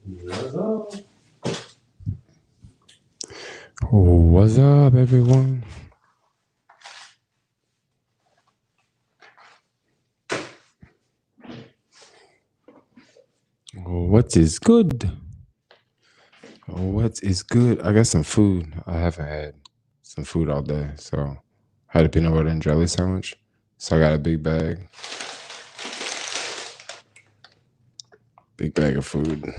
What's up? What's up, everyone? What is good? What is good? I got some food. I haven't had some food all day, so I had a peanut butter and jelly sandwich. So I got a big bag of food.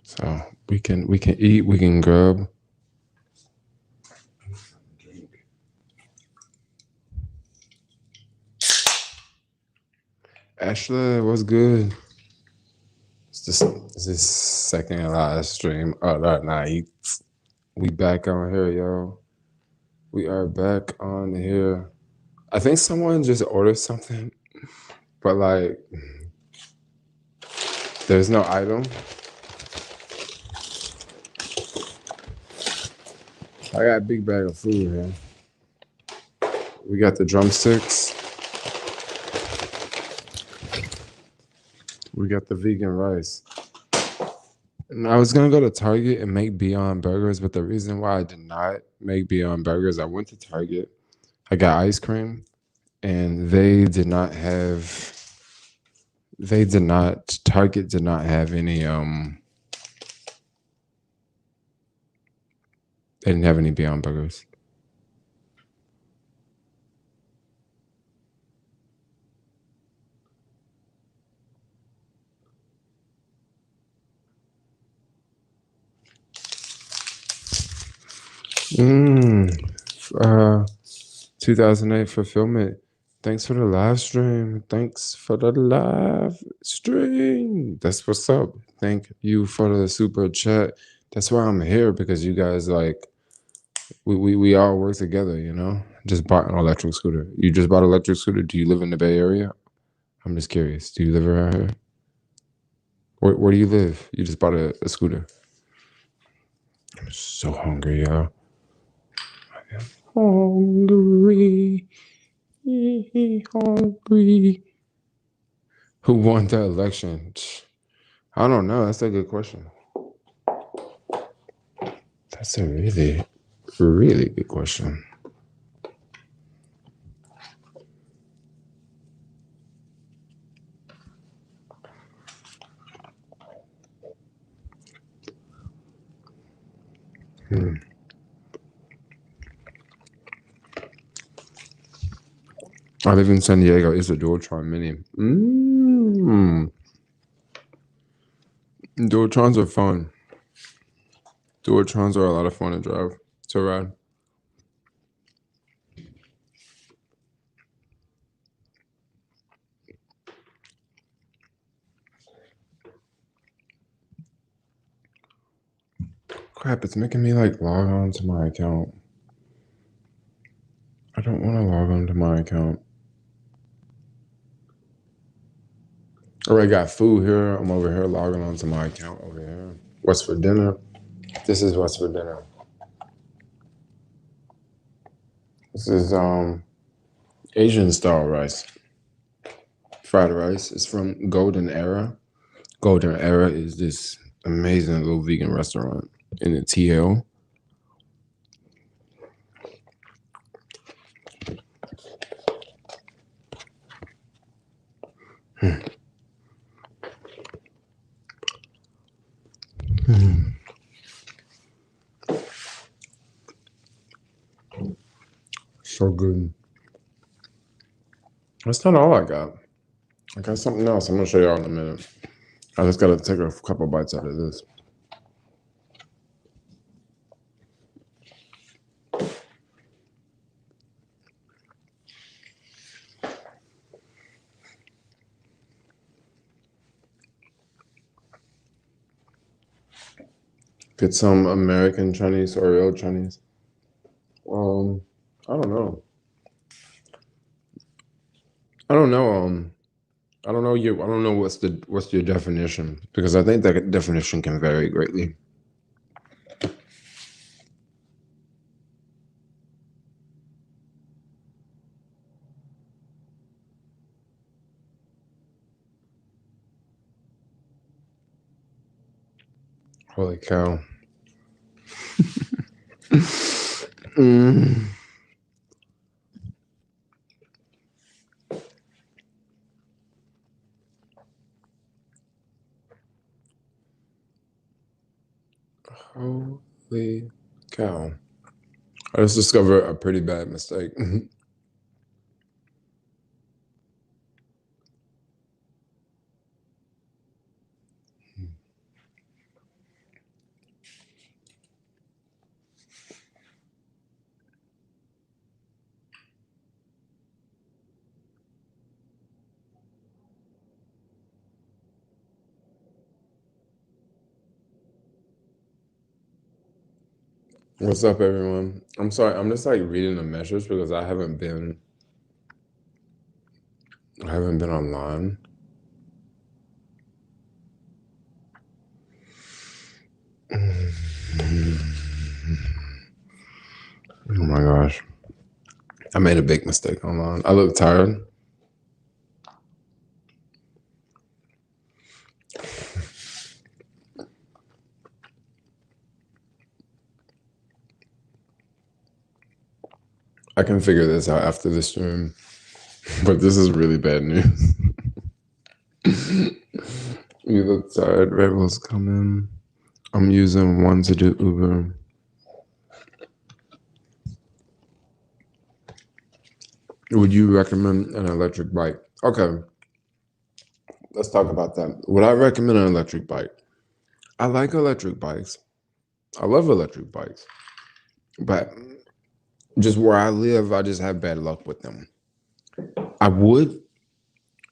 So we can eat, we can grub. Ashley, what's good? It's this second and last stream of the night. We back on here, yo. We are back on here. I think someone just ordered something, but like there's no item. I got a big bag of food here. We got the drumsticks. We got the vegan rice. And I was gonna go to Target and make Beyond Burgers, but the reason why I did not make Beyond Burgers, I went to Target. I got ice cream, and Target did not have any they didn't have any Beyond Burgers. Mm. 2008 fulfillment. Thanks for the live stream. Thanks for the live stream. That's what's up. Thank you for the super chat. That's why I'm here, because you guys like we all work together, you know? Just bought an electric scooter. You just bought an electric scooter. Do you live in the Bay Area? I'm just curious. Do you live around here? Where do you live? You just bought a scooter. I'm so hungry, y'all. I am hungry. Hungry. Who won the election? I don't know. That's a good question. That's a really, really good question. I live in San Diego. It's a Dualtron Mini. Dualtrons are fun. Dualtrons are a lot of fun to drive, to ride. Crap, it's making me like log on to my account. I don't want to log on to my account. I already got food here. I'm over here logging on to my account over here. What's for dinner? This is what's for dinner. This is Asian style rice. Fried rice. It's from Golden Era. Golden Era is this amazing little vegan restaurant in the TL. So good. That's not all I got. I got something else. I'm gonna show y'all in a minute. I just gotta take a couple bites out of this. Get some American Chinese or real Chinese. I don't know. I don't know. I don't know I don't know what's your definition, because I think that definition can vary greatly. Holy cow. Mm. Holy cow. I just discovered a pretty bad mistake. What's up, everyone? I'm sorry, I'm just like reading the message because I haven't been online. Oh my gosh. I made a big mistake online. I look tired. I can figure this out after the stream, but this is really bad news. You look tired. Rebels coming. I'm using one to do Uber. Would you recommend an electric bike? Okay, let's talk about that. Would I recommend an electric bike? I like electric bikes. I love electric bikes. But just where I live, I just have bad luck with them. I would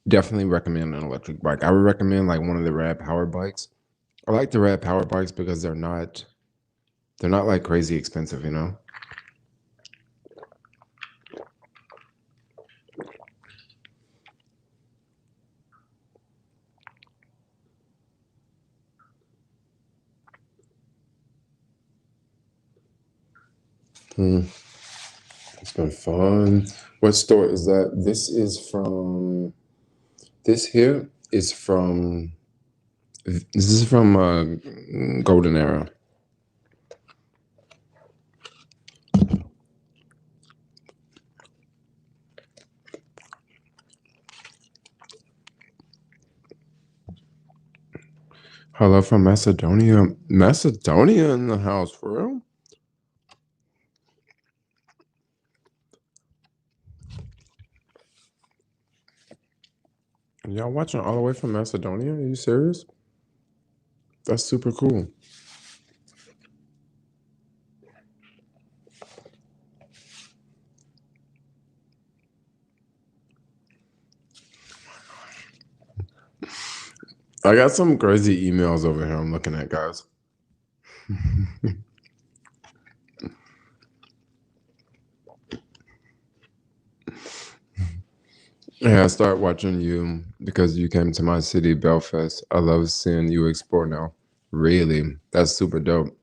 definitely recommend an electric bike. I would recommend like one of the Rad Power bikes. I like the Rad Power bikes because they're not like crazy expensive, you know? It's been fun. What store is that? This is from Golden Era. Hello from Macedonia. Macedonia in the house, for real? Y'all watching all the way from Macedonia? Are you serious? That's super cool. I got some crazy emails over here I'm looking at, guys. Yeah, I started watching you because you came to my city, Belfast. I love seeing you explore now. Really? That's super dope.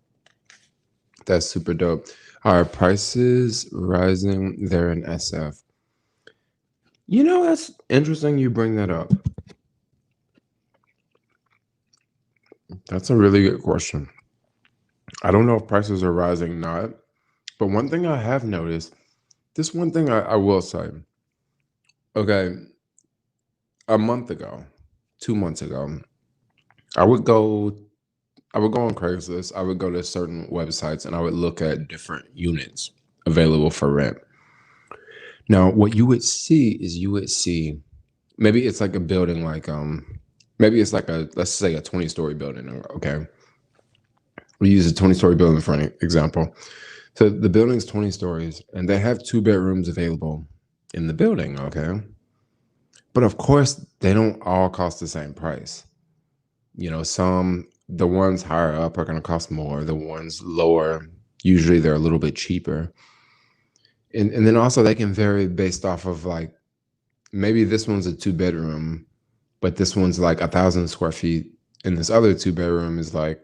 That's super dope. Are prices rising there in SF? You know, that's interesting you bring that up. That's a really good question. I don't know if prices are rising not, but one thing I have noticed, this one thing I will say, okay, a month ago, 2 months ago, I would go on Craigslist. I would go to certain websites and I would look at different units available for rent. Now, what you would see is maybe it's like a building maybe it's like let's say a 20-story building, okay? We use a 20-story building for an example. So the building's 20 stories and they have 2 bedrooms available in the building, okay? But of course, they don't all cost the same price. You know, the ones higher up are going to cost more. The ones lower, usually they're a little bit cheaper. And then also they can vary based off of like, maybe this one's a 2-bedroom, but this one's like 1,000 square feet. And this other 2-bedroom is like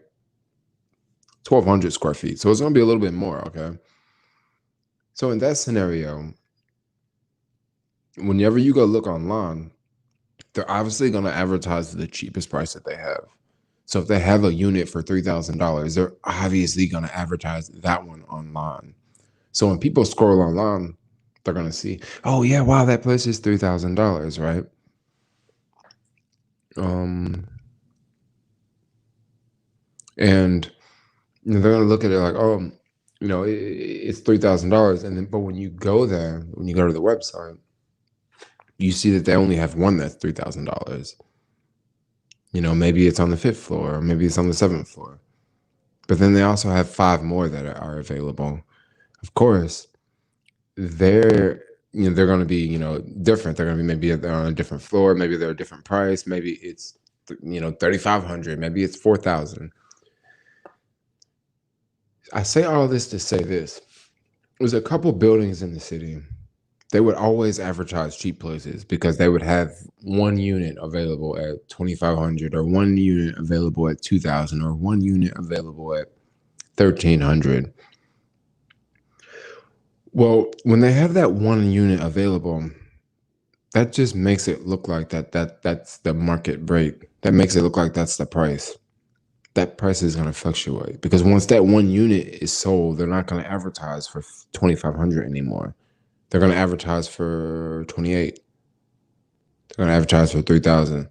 1,200 square feet. So it's going to be a little bit more, okay? So in that scenario, whenever you go look online, they're obviously going to advertise the cheapest price that they have. So if they have a unit for $3,000, they're obviously going to advertise that one online. So when people scroll online, they're going to see, oh yeah, wow, that place is $3,000, right? And they're going to look at it like, oh, it's $3,000. And then, but when you go there, when you go to the website, you see that they only have one that's $3,000. Maybe it's on the 5th floor, or maybe it's on the 7th floor. But then they also have 5 more that are available. Of course, they're going to be different. They're going to be, maybe they're on a different floor, maybe they're a different price, maybe it's $3,500, maybe it's $4,000. I say all this to say this. There's a couple buildings in the city. They would always advertise cheap places because they would have one unit available at $2,500, or one unit available at $2,000, or one unit available at $1,300. Well, when they have that one unit available, that just makes it look like that's the market rate. That makes it look like that's the price. That price is going to fluctuate because once that one unit is sold, they're not going to advertise for $2,500 anymore. They're going to advertise for $2,800. They're going to advertise for $3,000.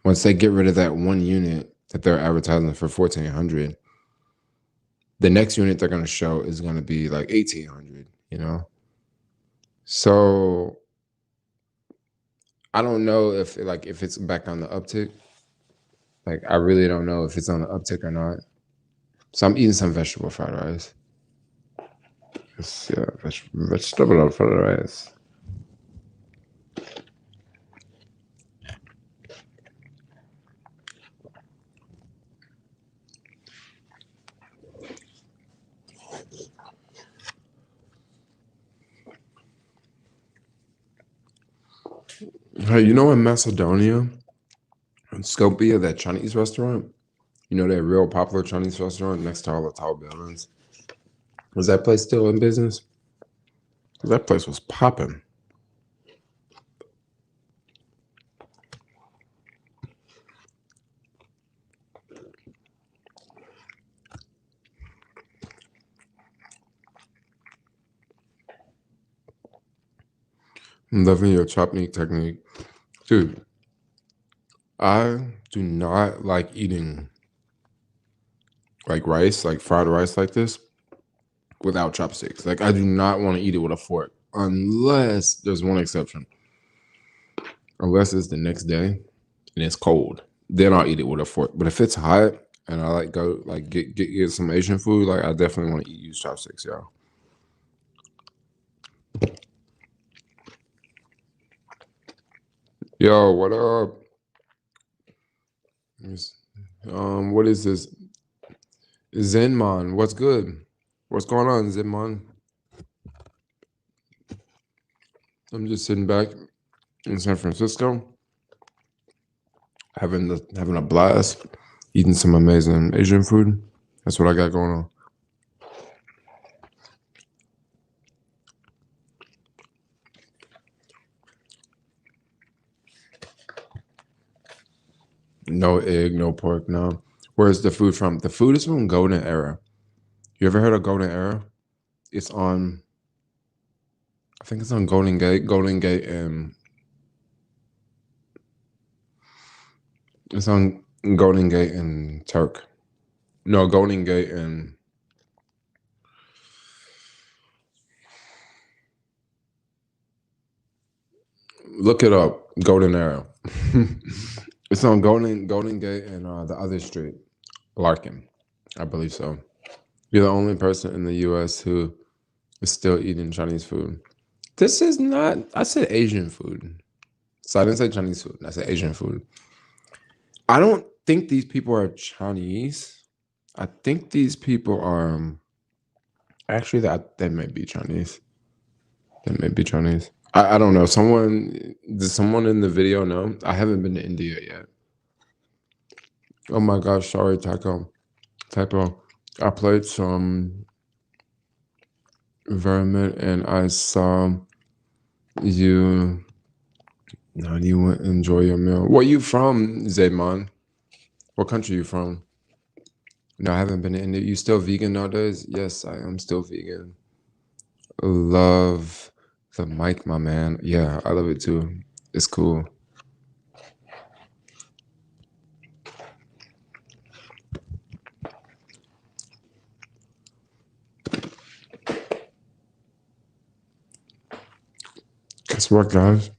Once they get rid of that one unit that they're advertising for $1,400, the next unit they're going to show is going to be like $1,800. So I don't know if it's back on the uptick. Like, I really don't know if it's on the uptick or not. So I'm eating some vegetable fried rice. Yeah, vegetable fried rice. Hey, in Macedonia, in Skopje, that Chinese restaurant, that real popular Chinese restaurant next to all the tall buildings, was that place still in business? That place was popping. I'm loving your chop meat technique. Dude, I do not like eating like rice, like fried rice like this, without chopsticks. Like, I do not want to eat it with a fork, unless there's one exception. Unless it's the next day and it's cold, then I'll eat it with a fork. But if it's hot and I get some Asian food, like, I definitely want to use chopsticks, y'all. Yo, what up? What is this? Zenmon, what's good? What's going on, Zenmon? I'm just sitting back in San Francisco, having a blast, eating some amazing Asian food. That's what I got going on. No egg, no pork, no. Where's the food from? The food is from Golden Era. You ever heard of Golden Era? It's on, I think it's on Golden Gate, and it's on Golden Gate and Turk. No, Golden Gate and look it up. Golden Era. It's on Golden Gate and the other street, Larkin. I believe so. You're the only person in the U.S. who is still eating Chinese food. This is not. I said Asian food, so I didn't say Chinese food. I said Asian food. I don't think these people are Chinese. I think these people are actually they may be Chinese. They may be Chinese. I don't know. Does someone in the video know? I haven't been to India yet. Oh my gosh, sorry, typo. I played some Environment and I saw you. No, you enjoy your meal. Where you from, Zayman? What country you from? No, I haven't been to India. You still vegan nowadays? Yes, I am still vegan. Love the mic, my man. Yeah, I love it too. It's cool. Guess what, guys?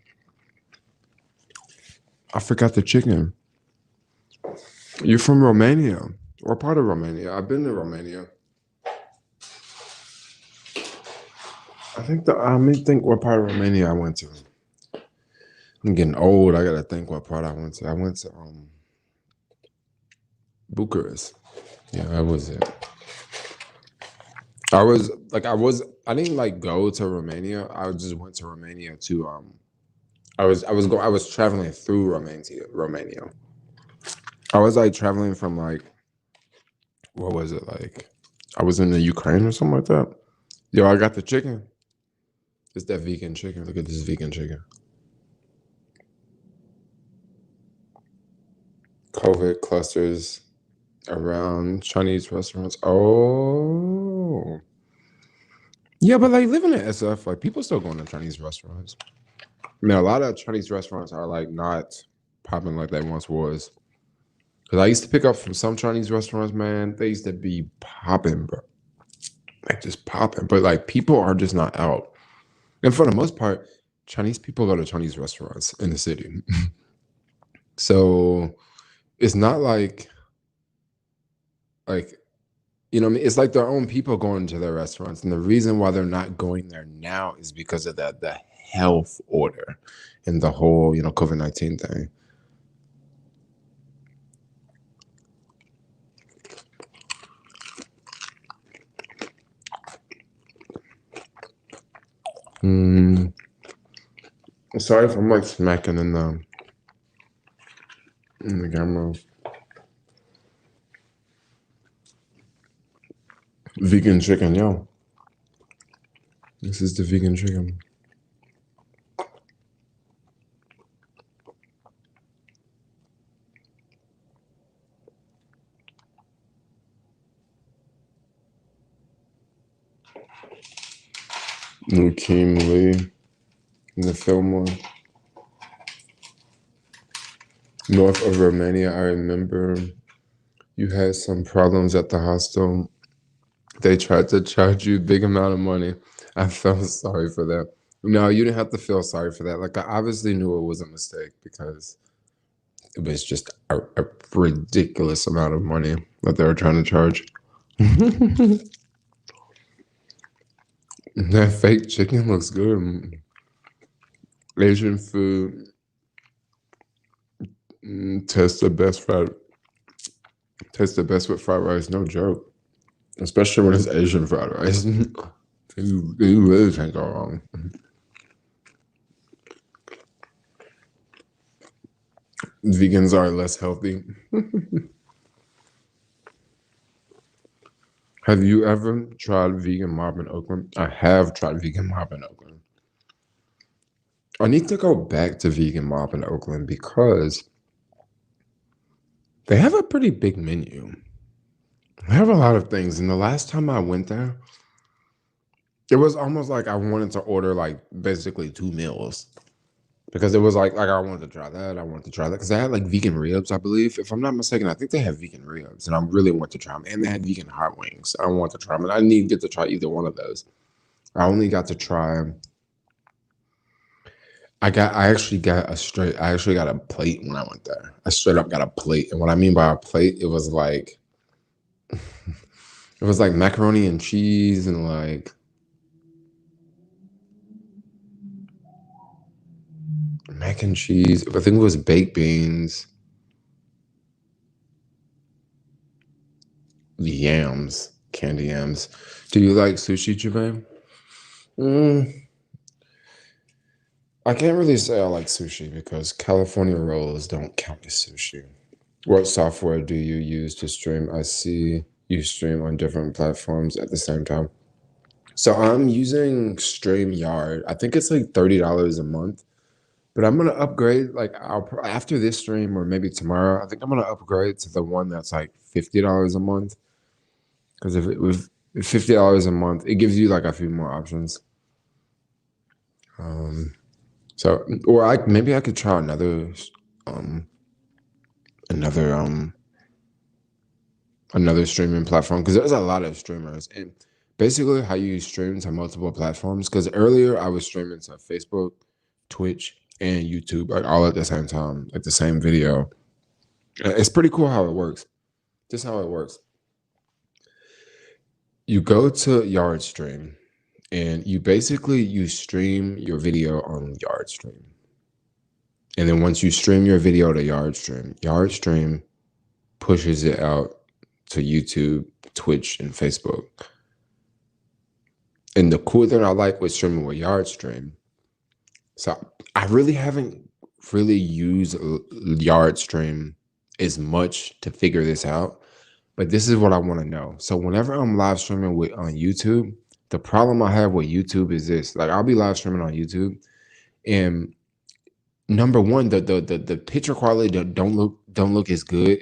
I forgot the chicken. You're from Romania. What part of Romania? I've been to Romania. Let me think what part of Romania I went to. I'm getting old. I gotta think what part I went to. I went to Bucharest. Yeah, that was it. I didn't like go to Romania. I just went to Romania to I was traveling through Romania. I was like traveling from like what was it like? I was in the Ukraine or something like that. Yo, I got the chicken. It's that vegan chicken. Look at this vegan chicken. COVID clusters around Chinese restaurants. Oh. Yeah, but like living in SF, like people still going to Chinese restaurants. I mean, a lot of Chinese restaurants are like not popping like they once was. Cause I used to pick up from some Chinese restaurants, man. They used to be popping, bro. Like just popping. But like people are just not out. And for the most part, Chinese people go to Chinese restaurants in the city. So it's not like you know what I mean? It's like their own people going to their restaurants. And the reason why they're not going there now is because of the health order and the whole, COVID-19 thing. Mm, sorry if I'm like smacking in the camera. Vegan chicken, yo. This is the vegan chicken. Kim Lee in the Fillmore. North of Romania, I remember you had some problems at the hostel. They tried to charge you a big amount of money. I felt sorry for that. No, you didn't have to feel sorry for that. Like I obviously knew it was a mistake because it was just a ridiculous amount of money that they were trying to charge. That fake chicken looks good. Asian food tastes the best with fried rice. No joke, especially when it's Asian fried rice. you really can't go wrong. Vegans are less healthy. Have you ever tried vegan mob in Oakland? I have tried vegan mob in Oakland. I need to go back to vegan mob in Oakland because they have a pretty big menu. They have a lot of things. And the last time I went there, it was almost like I wanted to order like basically 2 meals. Because it was like I wanted to try that. I wanted to try that. Because they had like vegan ribs, I believe. If I'm not mistaken, I think they have vegan ribs. And I really want to try them. And they had vegan hot wings. I want to try them. And I didn't get to try either one of those. I only got to try. I actually got a plate when I went there. I straight up got a plate. And what I mean by a plate, it was like macaroni and cheese and like mac and cheese. I think it was baked beans, yams, candy yams. Do you like sushi, Jermaine? Mm, I can't really say I like sushi because California rolls don't count as sushi. What software do you use to stream? I see you stream on different platforms at the same time. So I'm using StreamYard. I think it's like $30 a month, But I'm gonna upgrade. Like after this stream or maybe tomorrow, I think I'm gonna upgrade to the one that's like $50 a month. Because if it was $50 a month, it gives you like a few more options. So or maybe I could try um another another streaming platform because there's a lot of streamers and basically how you stream to multiple platforms. Because earlier I was streaming to Facebook, Twitch, and YouTube like all at the same time, like the same video. It's pretty cool how it works. Just how it works. You go to Yard Stream and you stream your video on Yard Stream. And then once you stream your video to Yard Stream pushes it out to YouTube, Twitch, and Facebook. And the cool thing I like with streaming with Yard Stream, so I really haven't really used Yard Stream as much to figure this out, but this is what I want to know. So whenever I'm live streaming on YouTube, the problem I have with YouTube is this: like I'll be live streaming on YouTube, and number one, the picture quality don't look as good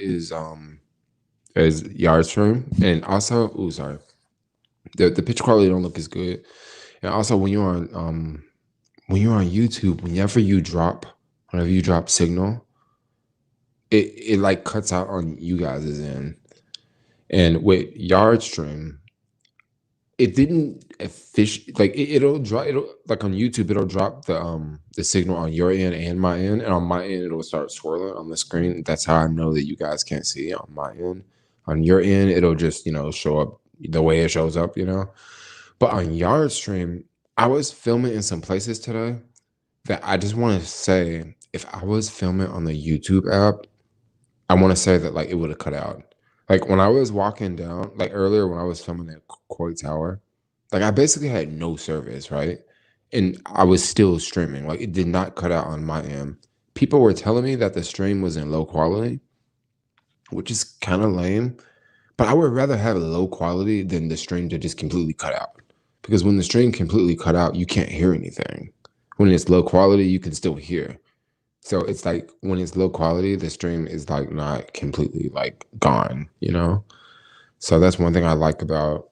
as Yard Stream, and also, the picture quality don't look as good, and also when you're on YouTube, whenever you drop signal, it like cuts out on you guys' end, and with Yard Stream, it didn't like it'll like on YouTube it'll drop the signal on your end and my end, and on my end it'll start swirling on the screen. That's how I know that you guys can't see it on my end. On your end, it'll just show up the way it shows up, But on Yard Stream, I was filming in some places today that I just want to say, if I was filming on the YouTube app, I want to say that like it would have cut out. Like when I was walking down, like earlier when I was filming at Coy Tower, like I basically had no service, right? And I was still streaming. Like it did not cut out on my end. People were telling me that the stream was in low quality, which is kind of lame. But I would rather have a low quality than the stream to just completely cut out. Because when the stream completely cut out, you can't hear anything. When it's low quality, you can still hear. So it's like when it's low quality, the stream is like not completely like gone, So that's one thing I like about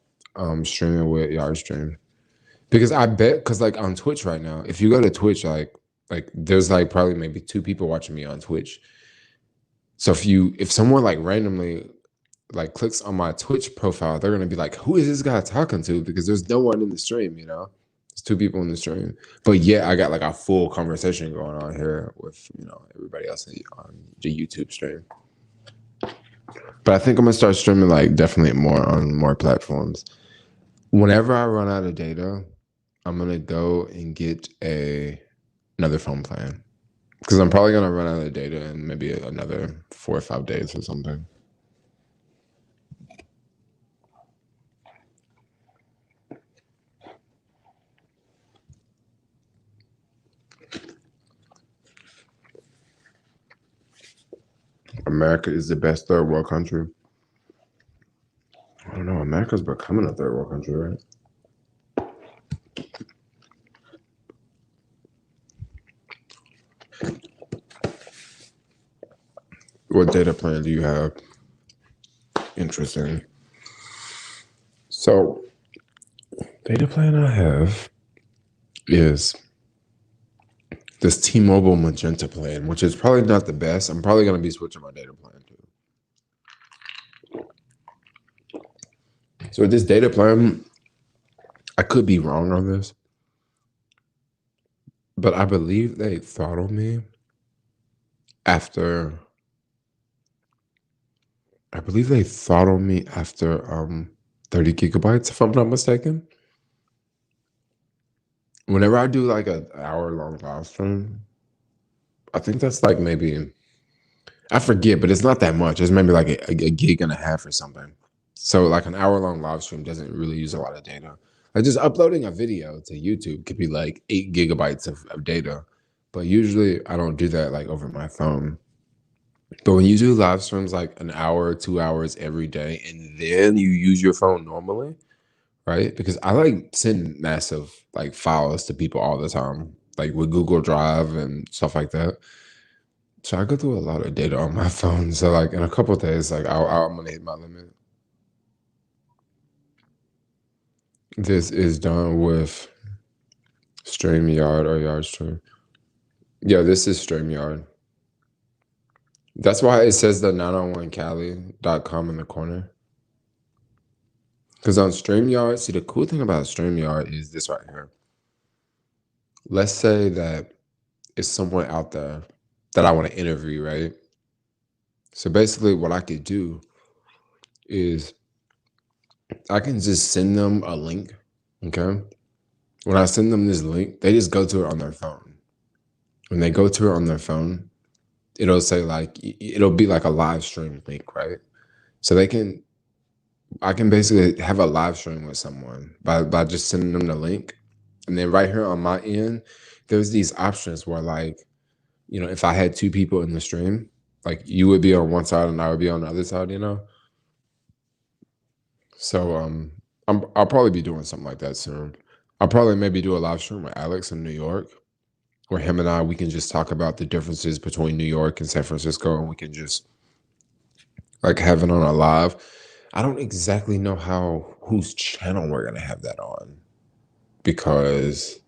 streaming with Yard Stream. Because because like on Twitch right now, if you go to Twitch, like there's like probably maybe 2 people watching me on Twitch. So if someone like randomly like clicks on my Twitch profile, they're gonna be like, who is this guy talking to? Because there's no one in the stream, There's 2 people in the stream. But yeah, I got like a full conversation going on here with everybody else on the YouTube stream. But I think I'm gonna start streaming like definitely on more platforms. Whenever I run out of data, I'm gonna go and get another phone plan. Because I'm probably gonna run out of data in maybe another 4 or 5 days or something. America is the best third world country. I don't know. America's becoming a third world country, right? What data plan do you have? Interesting. So, data plan I have is this T-Mobile Magenta plan, which is probably not the best. I'm probably going to be switching my data plan too. So with this data plan, I could be wrong on this, but I believe they throttled me after 30 gigabytes, if I'm not mistaken. Whenever I do like an hour-long live stream, I think that's like maybe, I forget, but it's not that much. It's maybe like a gig and a half or something. So like an hour-long live stream doesn't really use a lot of data. Like just uploading a video to YouTube could be like 8 gigabytes of data. But usually I don't do that like over my phone. But when you do live streams like an hour, 2 hours every day, and then you use your phone normally, right? Because I like send massive like files to people all the time. like with Google Drive and stuff like that. So I go through a lot of data on my phone. So like in a couple of days, like I'm gonna hit my limit. This is done with StreamYard or YardStream. Yeah, this is StreamYard. That's why it says the 901cali.com in the corner. Because on StreamYard, see, the cool thing about StreamYard is this right here. Let's say that it's someone out there that I want to interview, right? So basically, what I could do is I can just send them a link, okay? When I send them this link, they just go to it on their phone. When they go to it on their phone, it'll say like, it'll be like a live stream link, right? So I can basically have a live stream with someone by just sending them the link. And then right here on my end, there's these options where like, you know, if I had two people in the stream, like you would be on one side and I would be on the other side, you know? So I'll probably be doing something like that soon. I'll probably maybe do a live stream with Alex in New York, where him and I we can just talk about the differences between New York and San Francisco, and we can just like have it on a live. I don't exactly know whose channel we're gonna have that on, because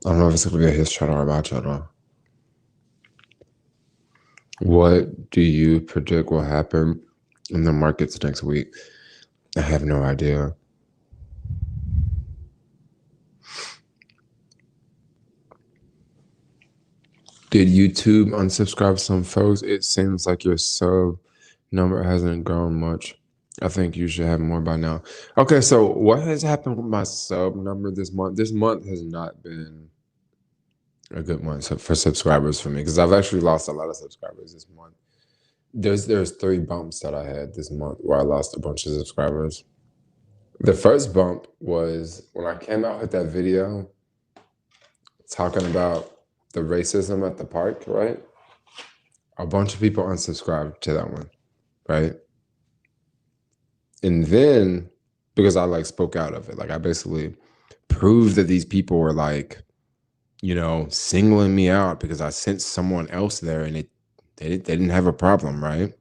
I don't know if it's gonna be his channel or my channel. What do you predict will happen in the markets next week? I have no idea. Did YouTube unsubscribe some folks? It seems like your sub number hasn't grown much. I think you should have more by now. Okay, so what has happened with my sub number this month? This month has not been a good month for subscribers for me, because I've actually lost a lot of subscribers this month. There's 3 bumps that I had this month where I lost a bunch of subscribers. The first bump was when I came out with that video talking about the racism at the park, right? A bunch of people unsubscribed to that one, right? And then because I like spoke out of it, like I basically proved that these people were like, you know, singling me out because I sent someone else there and they didn't have a problem, right?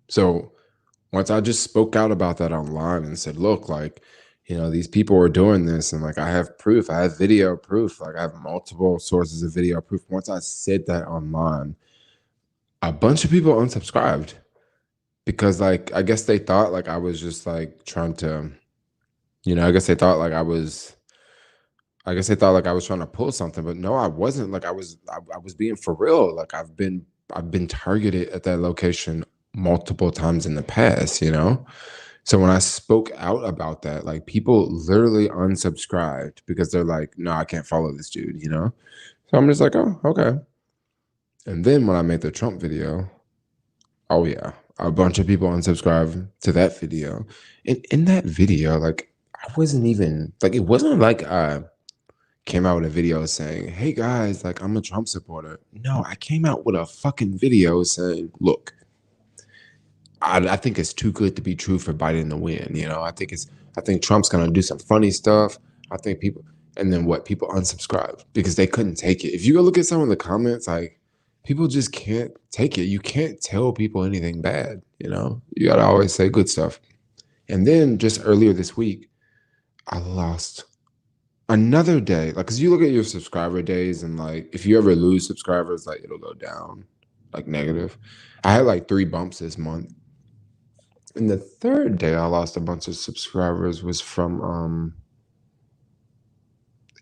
So once I just spoke out about that online and said, look, like, you know, these people are doing this, and like I have proof, I have video proof, like I have multiple sources of video proof. Once I said that online, a bunch of people unsubscribed, because like I guess they thought like I was just like trying to, you know, I guess they thought like I was trying to pull something, but no, I wasn't. Like I was being for real. Like I've been targeted at that location multiple times in the past, you know? So when I spoke out about that, like people literally unsubscribed because they're like, no, I can't follow this dude, you know? So I'm just like, oh, okay. And then when I made the Trump video, oh yeah, a bunch of people unsubscribed to that video. And in that video, like I wasn't even like, it wasn't like I came out with a video saying, hey guys, like I'm a Trump supporter. No, I came out with a fucking video saying, look, I think it's too good to be true for Biden to win. You know, I think Trump's gonna do some funny stuff. I think and then what? People unsubscribe because they couldn't take it. If you go look at some of the comments, like people just can't take it. You can't tell people anything bad. You know, you gotta always say good stuff. And then just earlier this week, I lost another day. Like, cause you look at your subscriber days, and like if you ever lose subscribers, like it'll go down, like negative. I had like 3 bumps this month. And the third day I lost a bunch of subscribers was from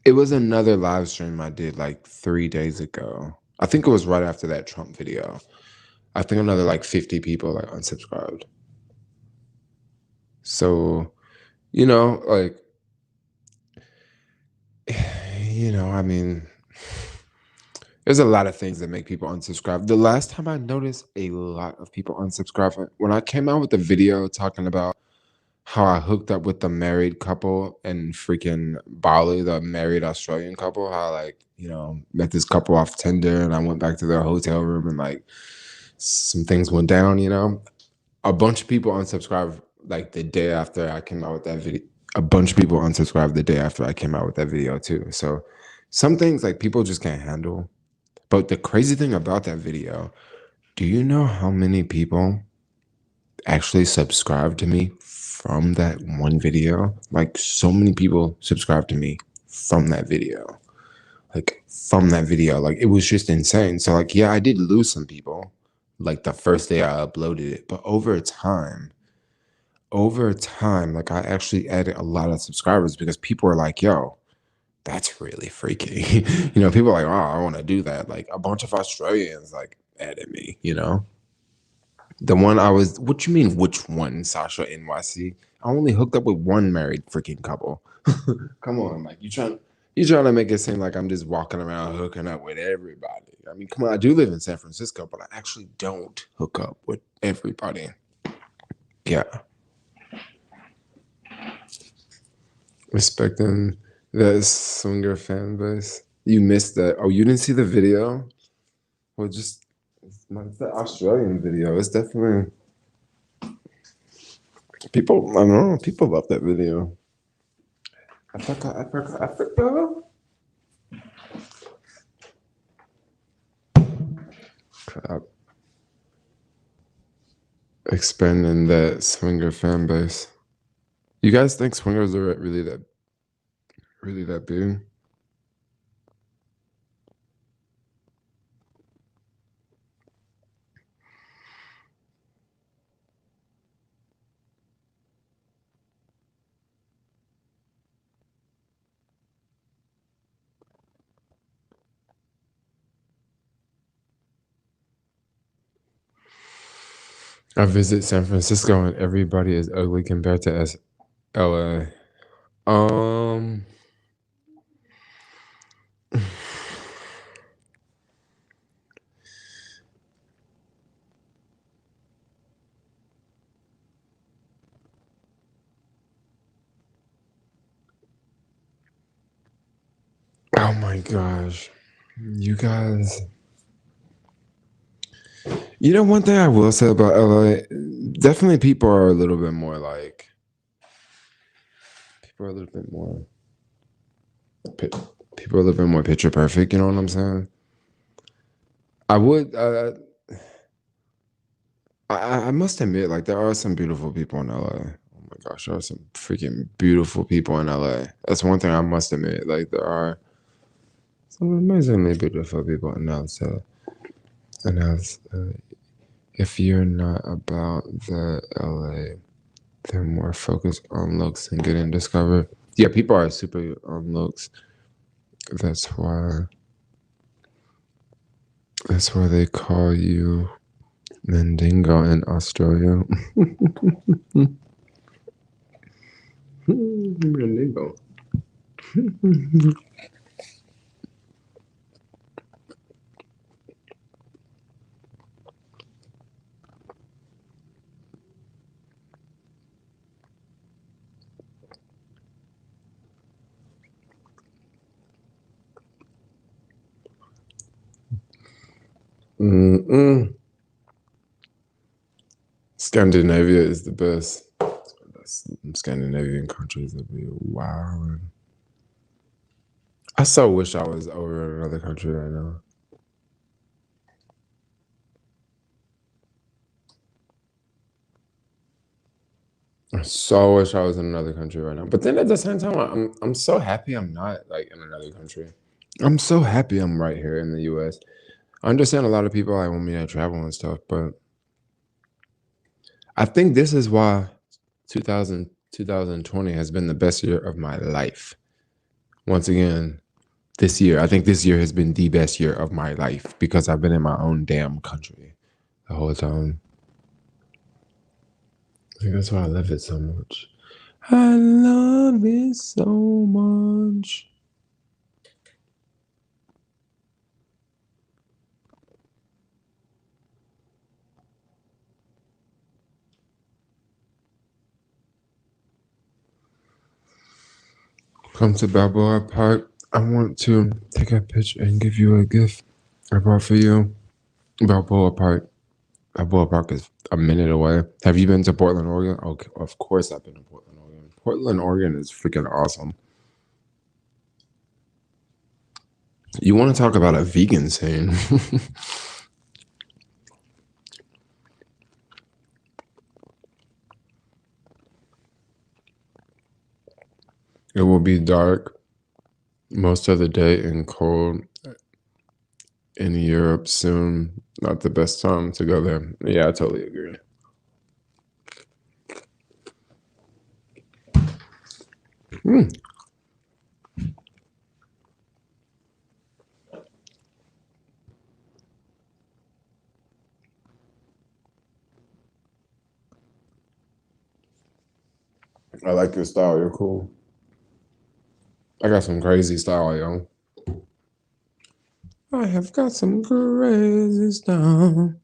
it was another live stream I did like 3 days ago. I think it was right after that Trump video. I think another like 50 people like unsubscribed. So, you know, like you know, I mean, there's a lot of things that make people unsubscribe. The last time I noticed a lot of people unsubscribe, when I came out with the video talking about how I hooked up with the married couple in freaking Bali, the married Australian couple, how like, you know, met this couple off Tinder and I went back to their hotel room and like some things went down, you know. A bunch of people unsubscribed like the day after I came out with that video. A bunch of people unsubscribed the day after I came out with that video too. So Some things like people just can't handle. But the crazy thing about that video, do you know how many people actually subscribed to me from that one video? Like so many people subscribed to me from that video. Like it was just insane. So like, yeah, I did lose some people like the first day I uploaded it, but over time, like I actually added a lot of subscribers because people are like, yo, that's really freaky. People are like, oh, I want to do that. Like a bunch of Australians like added me. The one I was, what you mean, which one, Sasha NYC? I only hooked up with one married freaking couple. Come on, like you trying to make it seem like I'm just walking around hooking up with everybody. I mean, come on, I do live in San Francisco, but I actually don't hook up with everybody. Yeah. Respecting that swinger fan base. You missed that. Oh, you didn't see the video? Well, it's the Australian video. It's definitely people. I don't know. People love that video. Africa. Crap. Expanding that swinger fan base. You guys think swingers are really that big? I visit San Francisco and everybody is ugly compared to LA. Um. Oh my gosh, you guys. One thing I will say about LA, definitely people are a little bit more like people are a little bit more pi- people are a little bit more picture perfect. You know what I'm saying? I would. I must admit, like there are some beautiful people in LA. Oh my gosh, there are some freaking beautiful people in LA. That's one thing I must admit. Like there are some amazingly beautiful people in LA. And if you're not about the LA, they're more focused on looks and getting discovered. Yeah, people are super on looks. That's why. That's why they call you Mandingo in Australia. Mandingo. Mm-mm. Scandinavia is the best. Scandinavian countries would be wow. I so wish I was over in another country right now. I so wish I was in another country right now. But then at the same time, I'm so happy I'm not like in another country. I'm so happy I'm right here in the US. I understand a lot of people like want me to travel and stuff, but I think this is why 2020 has been the best year of my life. Once again, this year, I think this year has been the best year of my life because I've been in my own damn country the whole time. I think that's why I love it so much. I love it so much. Come to Balboa Park. I want to take a picture and give you a gift I brought for you. Balboa Park. Balboa Park is a minute away. Have you been to Portland, Oregon? Okay, of course I've been to Portland, Oregon. Portland, Oregon is freaking awesome. You want to talk about a vegan scene? It will be dark most of the day and cold in Europe soon. Not the best time to go there. Yeah, I totally agree. Mm. I like your style. You're cool. I got some crazy style, yo. I have got some crazy style.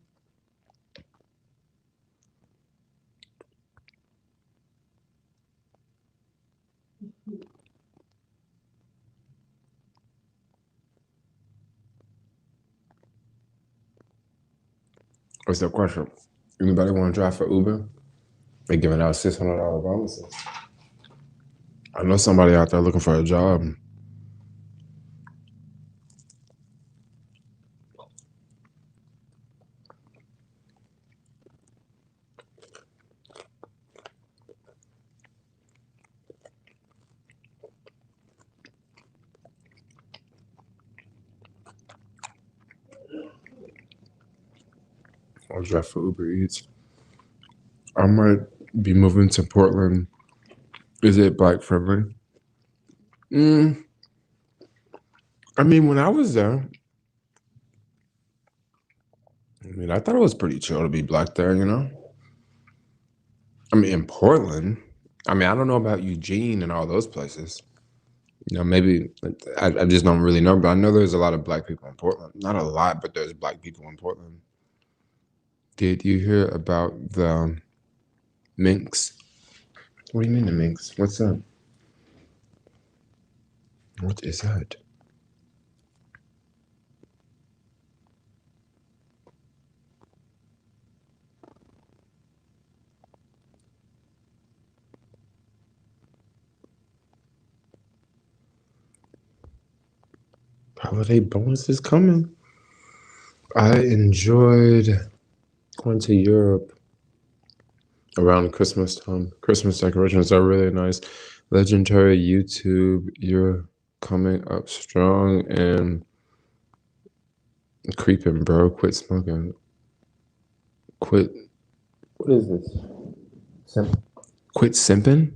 What's the question? Anybody want to drive for Uber? They giving out $600 bonuses. I know somebody out there looking for a job. I'll drive for Uber Eats. I might be moving to Portland. Is it black friendly? Mm, I mean, when I was there, I thought it was pretty chill to be black there, you know? I mean, in Portland, I don't know about Eugene and all those places. Maybe I just don't really know, but I know there's a lot of black people in Portland. Not a lot, but there's black people in Portland. Did you hear about the minks? What do you mean the minks? What's that? What is that? Holiday bonuses coming. I enjoyed going to Europe around Christmas time. Christmas decorations are really nice. Legendary YouTube, you're coming up strong and creeping, bro. Quit smoking. Quit. What is this? Quit simping?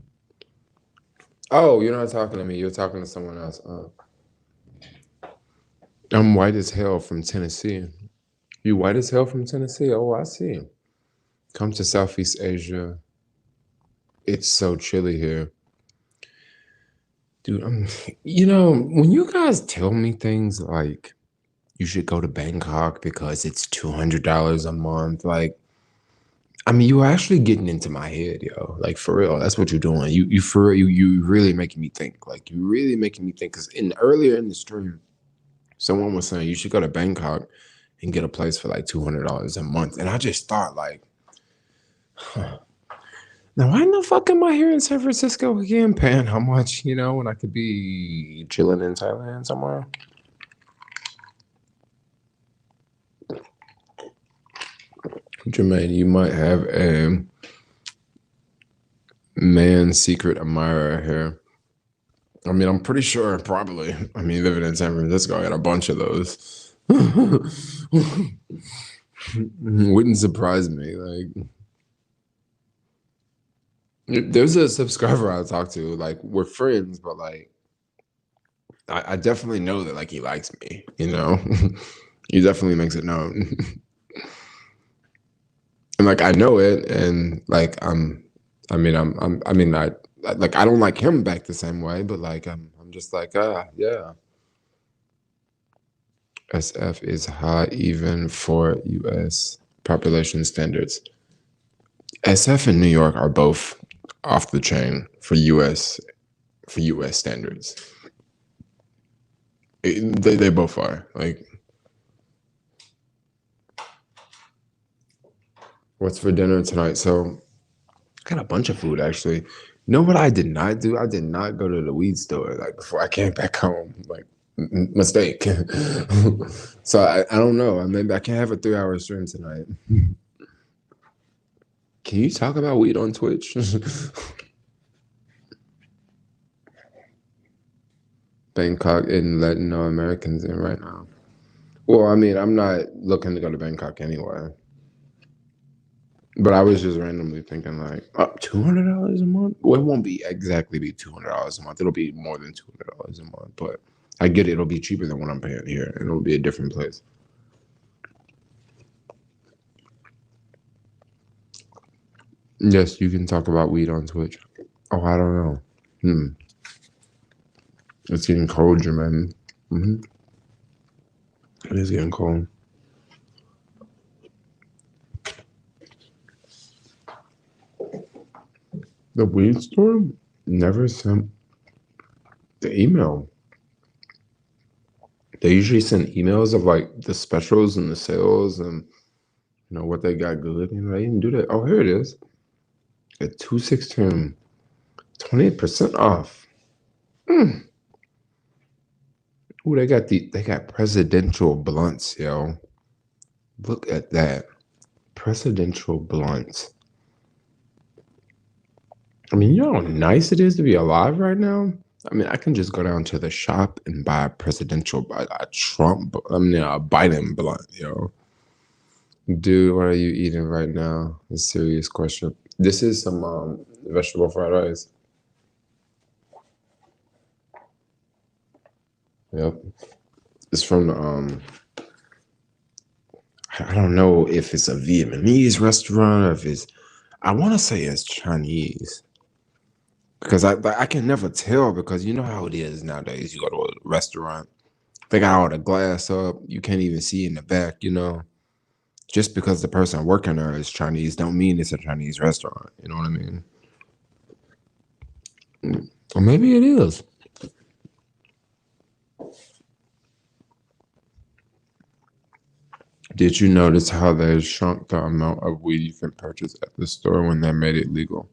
Oh, you're not talking to me. You're talking to someone else. I'm white as hell from Tennessee. You white as hell from Tennessee? Oh, I see. Come to Southeast Asia. It's so chilly here. Dude, when you guys tell me things like you should go to Bangkok because it's $200 a month, like, you're actually getting into my head, yo. Like, for real, that's what you're doing. You for real, you really making me think. Like, you really making me think. Because earlier in the stream, someone was saying you should go to Bangkok and get a place for like $200 a month, and I just thought, like, huh. Now, why the fuck am I here in San Francisco again, paying how much, when I could be chilling in Thailand somewhere? Jermaine, you might have a man secret admirer here. I'm pretty sure, probably. Living in San Francisco, I got a bunch of those. Wouldn't surprise me. Like, there's a subscriber I talk to. Like, we're friends, but like, I definitely know that like he likes me. He definitely makes it known, and like I know it, and like I don't like him back the same way, but like I'm just like yeah. SF is high even for U.S. population standards. SF and New York are both off the chain for U.S. standards. They both are. Like, what's for dinner tonight? So I got a bunch of food actually. You know what I did not do? I did not go to the weed store like before I came back home. Like, Mistake. So I don't know. Maybe I can have a 3-hour stream tonight. Can you talk about weed on Twitch? Bangkok isn't letting no Americans in right now. Well, I mean, I'm not looking to go to Bangkok anyway. But I was just randomly thinking like, $200 a month? Well, it won't be exactly be $200 a month. It'll be more than $200 a month. But I get it. It'll be cheaper than what I'm paying here, and it'll be a different place. Yes, you can talk about weed on Twitch. Oh, I don't know. It's getting cold, Jermaine. It is getting cold. The weed store never sent the email. They usually send emails of like the specials and the sales and what they got good. They didn't do that. Oh, here it is. At 216, 28% off. Ooh, they got presidential blunts, yo. Look at that. Presidential blunts. I mean, you know how nice it is to be alive right now? I mean, I can just go down to the shop and buy a Biden blunt, yo. Dude, what are you eating right now? A serious question. This is some vegetable fried rice. Yep. It's from the I don't know if it's a Vietnamese restaurant or if it's, I want to say it's Chinese. Because I can never tell, because you know how it is nowadays. You go to a restaurant, they got all the glass up. You can't even see in the back, Just because the person working there is Chinese don't mean it's a Chinese restaurant. You know what I mean? Or maybe it is. Did you notice how they shrunk the amount of weed you can purchase at the store when they made it legal?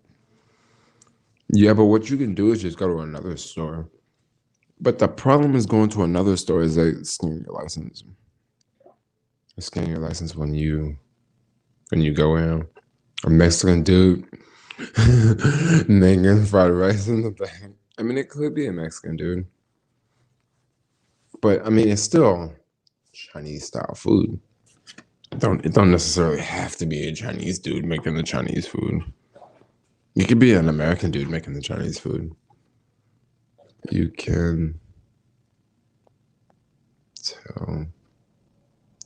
Yeah, but what you can do is just go to another store. But the problem is going to another store is they scan your license. They scan your license when you go in. A Mexican dude making fried rice in the back. I mean, it could be a Mexican dude, but I mean, it's still Chinese style food. It don't necessarily have to be a Chinese dude making the Chinese food. It could be an American dude making the Chinese food. You can tell.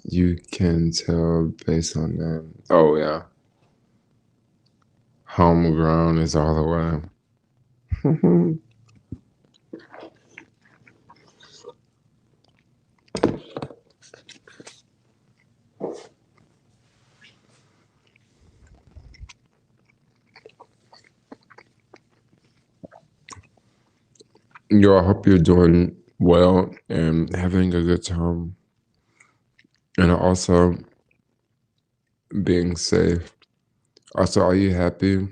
You can tell based on that. Oh yeah. Homegrown is all the way. Yo, I hope you're doing well and having a good time. And also being safe. Also, are you happy?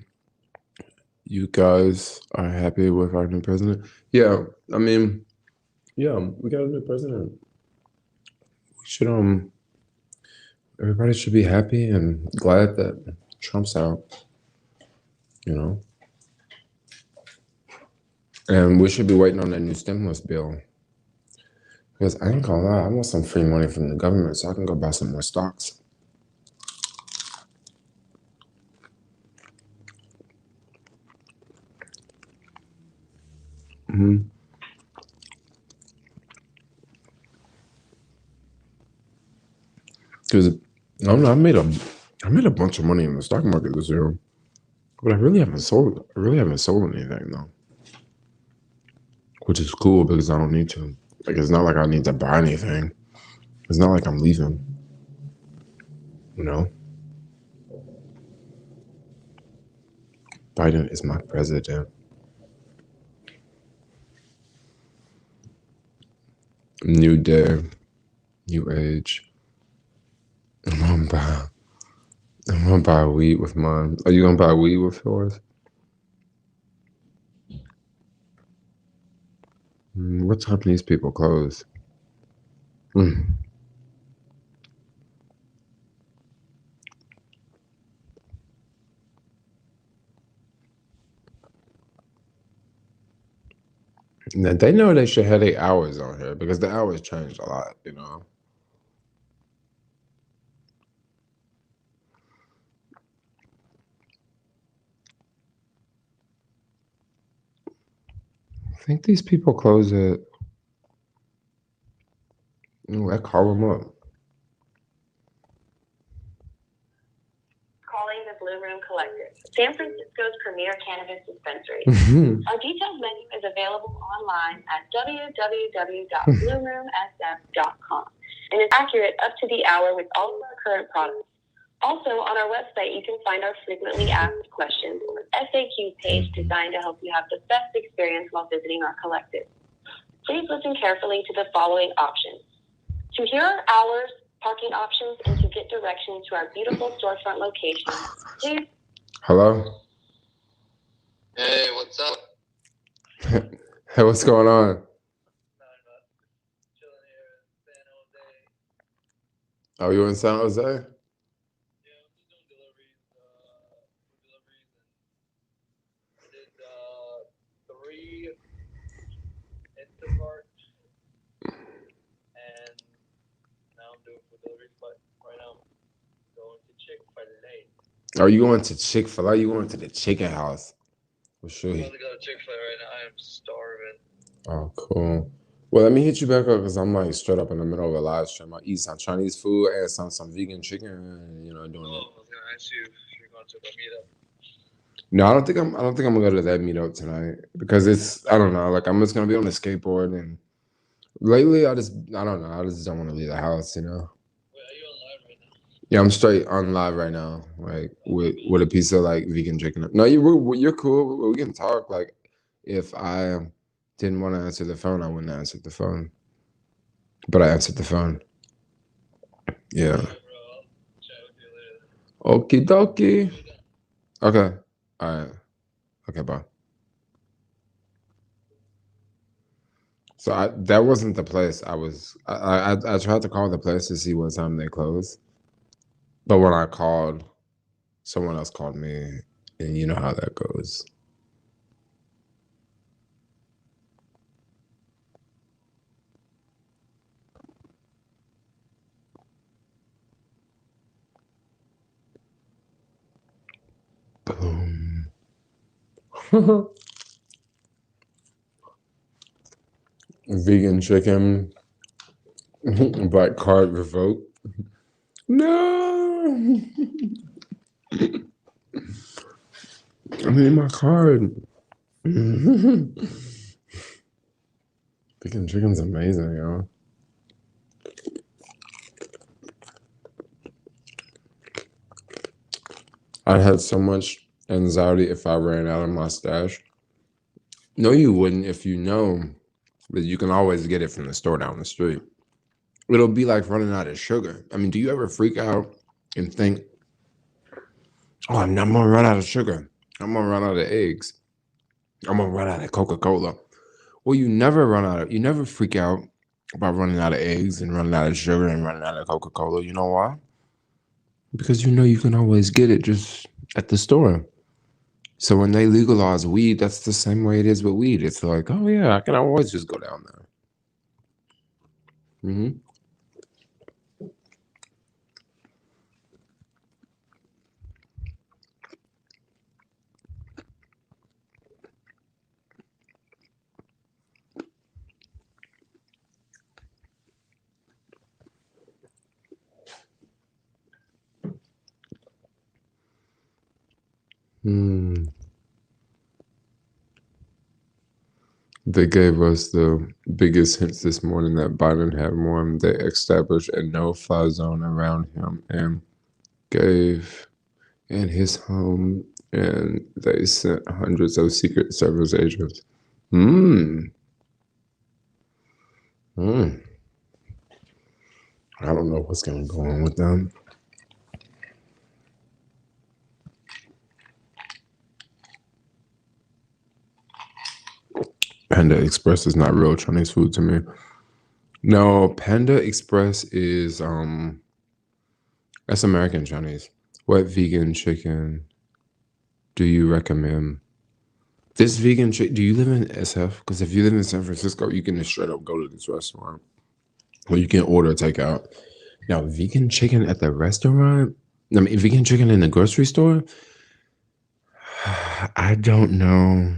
You guys are happy with our new president? Yeah, I mean, yeah, we got a new president. We should everybody should be happy and glad that Trump's out, And we should be waiting on that new stimulus bill. Because I ain't gonna lie, I want some free money from the government so I can go buy some more stocks. Because I don't know, I made a bunch of money in the stock market this year, but I really haven't sold anything though, which is cool because I don't need to. Like, it's not like I need to buy anything. It's not like I'm leaving, Biden is my president. New day, new age. I'm gonna buy weed with mine. Are you gonna buy weed with yours? What time these people close? Mm. Now, they know they should have their hours on here because the hours changed a lot, you know. I think these people close at. Ooh, I call them up. Calling the Blue Room Collective, San Francisco's premier cannabis dispensary. Our detailed menu is available online at www.blueroomsf.com and is accurate up to the hour with all of our current products. Also, on our website, you can find our frequently asked questions or FAQ page designed to help you have the best experience while visiting our collective. Please listen carefully to the following options. To hear our hours, parking options, and to get directions to our beautiful storefront location, please. Hello? Hey, what's up? Hey, what's going on? Chilling here in San Jose. Are you in San Jose? Yeah, I'm just doing deliveries. I did 3 Instacart, and now I'm doing food deliveries. But right now I'm going to Chick-fil-A. Are you going to Chick-fil-A? You going to the chicken house? For sure. I'm about to go to Chick-fil-A right now. I am starving. Oh, cool. Well, let me hit you back up because I'm like straight up in the middle of a live stream. I eat some Chinese food and some vegan chicken, and doing it. I was gonna ask you if you're going to the meetup. No, I don't think I'm gonna go to that meetup tonight because I don't know, like I'm just gonna be on the skateboard, and lately I don't know, I just don't want to leave the house, you know. Wait, are you on live right now? Yeah, I'm straight on live right now, like with a piece of like vegan chicken. No, you're cool. We can talk. Like if I didn't want to answer the phone, I wouldn't answer the phone. But I answered the phone. Yeah. Alright, bro. I'll chat with you later. Okie dokie. You're done. Okay. All right. Okay, bye. So that wasn't the place I was. I tried to call the place to see what time they closed, but when I called, someone else called me, and you know how that goes. Boom. Vegan chicken, black card revoked. No, I need my card. Vegan chicken's amazing, y'all. I'd have so much anxiety if I ran out of my stash. No, you wouldn't if you know that you can always get it from the store down the street. It'll be like running out of sugar. I mean, do you ever freak out and think, oh, I'm going to run out of sugar. I'm going to run out of eggs. I'm going to run out of Coca-Cola. Well, you never freak out about running out of eggs and running out of sugar and running out of Coca-Cola. You know why? Because you know you can always get it just at the store. So when they legalize weed, that's the same way it is with weed. It's like, oh yeah, I can always just go down there. They gave us the biggest hints this morning that Biden had won. They established a no-fly zone around him and gave in his home, and they sent hundreds of Secret Service agents. I don't know what's going to go on with them. Panda Express is not real Chinese food to me. No, Panda Express is that's American Chinese. What vegan chicken do you recommend? This vegan chicken. Do you live in SF? Because if you live in San Francisco, you can just straight up go to this restaurant, or you can order takeout. Now, vegan chicken at the restaurant. I mean, vegan chicken in the grocery store. I don't know.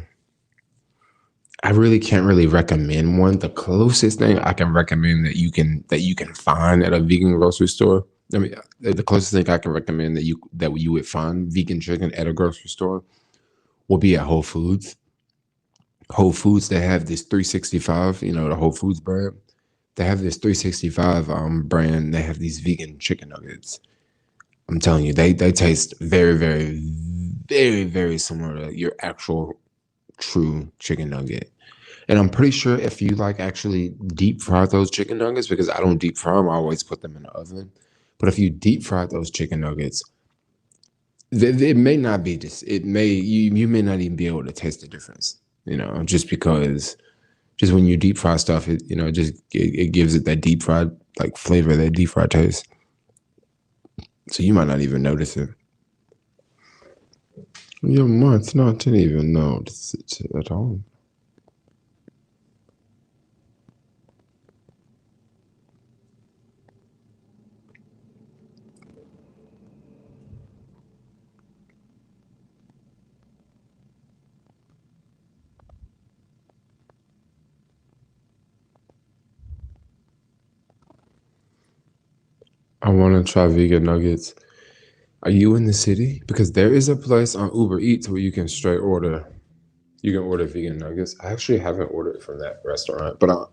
I really can't really recommend one. The closest thing I can recommend that you can find at a vegan grocery store. I mean, the closest thing I can recommend that you would find vegan chicken at a grocery store will be at Whole Foods. Whole Foods, they have this 365, the Whole Foods brand. They have this 365 brand. They have these vegan chicken nuggets. I'm telling you, they taste very, very, very, very similar to your actual true chicken nugget. And I'm pretty sure if you like actually deep fry those chicken nuggets, because I don't deep fry them, I always put them in the oven. But if you deep fry those chicken nuggets, it may not be just it may you may not even be able to taste the difference. Just because just when you deep fry stuff, it gives it that deep fried like flavor, that deep fried taste. So you might not even notice it. You might not even notice it at all. I want to try vegan nuggets. Are you in the city? Because there is a place on Uber Eats where you can straight order. You can order vegan nuggets. I actually haven't ordered from that restaurant, but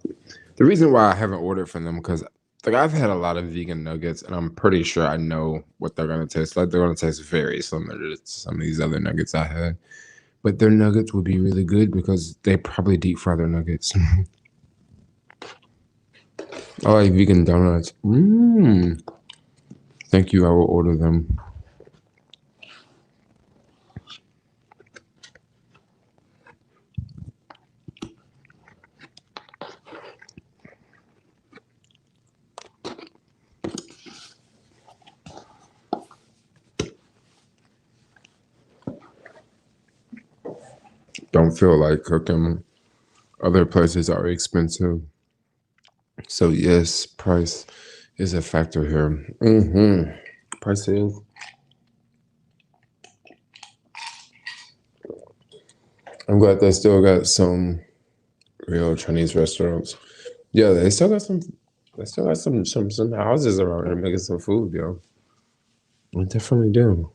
the reason why I haven't ordered from them because like I've had a lot of vegan nuggets, and I'm pretty sure I know what they're gonna taste like. They're gonna taste very similar to some of these other nuggets I had, but their nuggets would be really good because they probably deep fry their nuggets. I like vegan donuts. Thank you. I will order them. Don't feel like cooking. Other places are expensive. So yes, price is a factor here. Price is. I'm glad they still got some real Chinese restaurants. Yeah, they still got some. They still got some houses around here making some food, yo. They definitely do.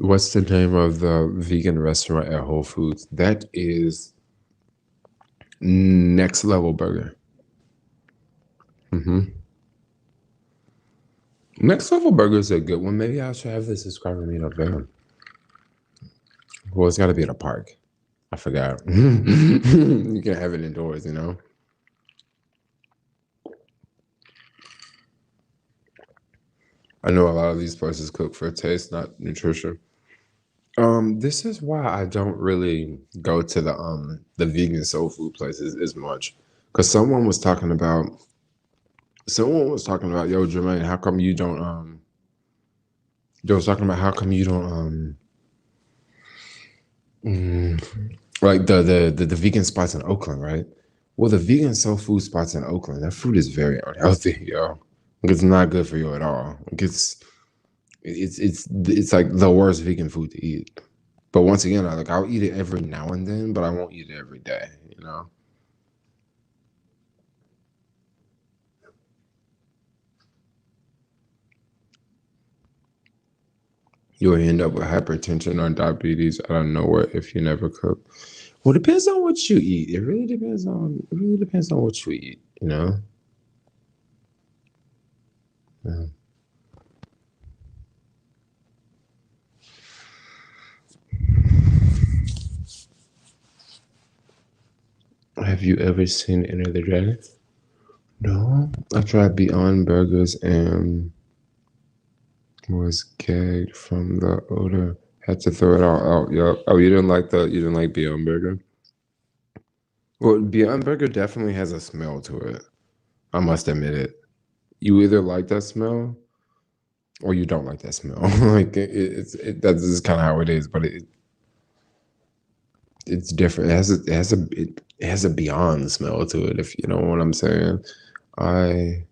What's the name of the vegan restaurant at Whole Foods? That is Next Level Burger. Next Level Burger is a good one. Maybe I should have the subscriber meet up there. Well, it's got to be at a park. I forgot. You can have it indoors, I know a lot of these places cook for taste, not nutrition. This is why I don't really go to the vegan soul food places as much. Cause someone was talking about, yo, Jermaine, how come you don't they was talking about how come you don't like the vegan spots in Oakland, right? Well, the vegan soul food spots in Oakland, that food is very unhealthy, yo. Like, it's not good for you at all. Like, it's like the worst vegan food to eat. But once again, I'll eat it every now and then, but I won't eat it every day. You'll end up with hypertension or diabetes out of nowhere if you never cook. Well, it depends on what you eat. It really depends on what you eat. Yeah. Have you ever seen Enter the Dragon? No, I tried Beyond Burgers and was gagged from the odor. Had to throw it all out. Yup. Oh, you didn't like Beyond Burger? Well, Beyond Burger definitely has a smell to it. I must admit it. You either like that smell or you don't like that smell. Like that's just kind of how it is. But it's different. It has a Beyond smell to it. If you know what I'm saying. I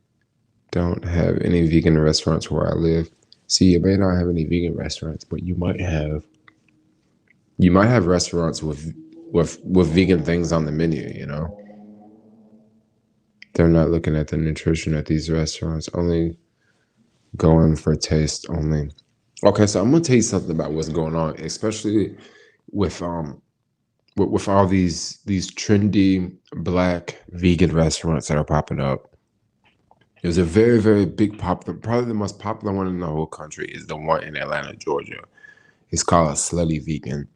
don't have any vegan restaurants where I live. See, you may not have any vegan restaurants, but you might have restaurants with vegan things on the menu, you know. They're not looking at the nutrition at these restaurants, only going for taste only. Okay, so I'm gonna tell you something about what's going on, especially with with all these trendy black vegan restaurants that are popping up. There's a very, very big popular, probably the most popular one in the whole country is the one in Atlanta, Georgia. It's called a Slutty Vegan.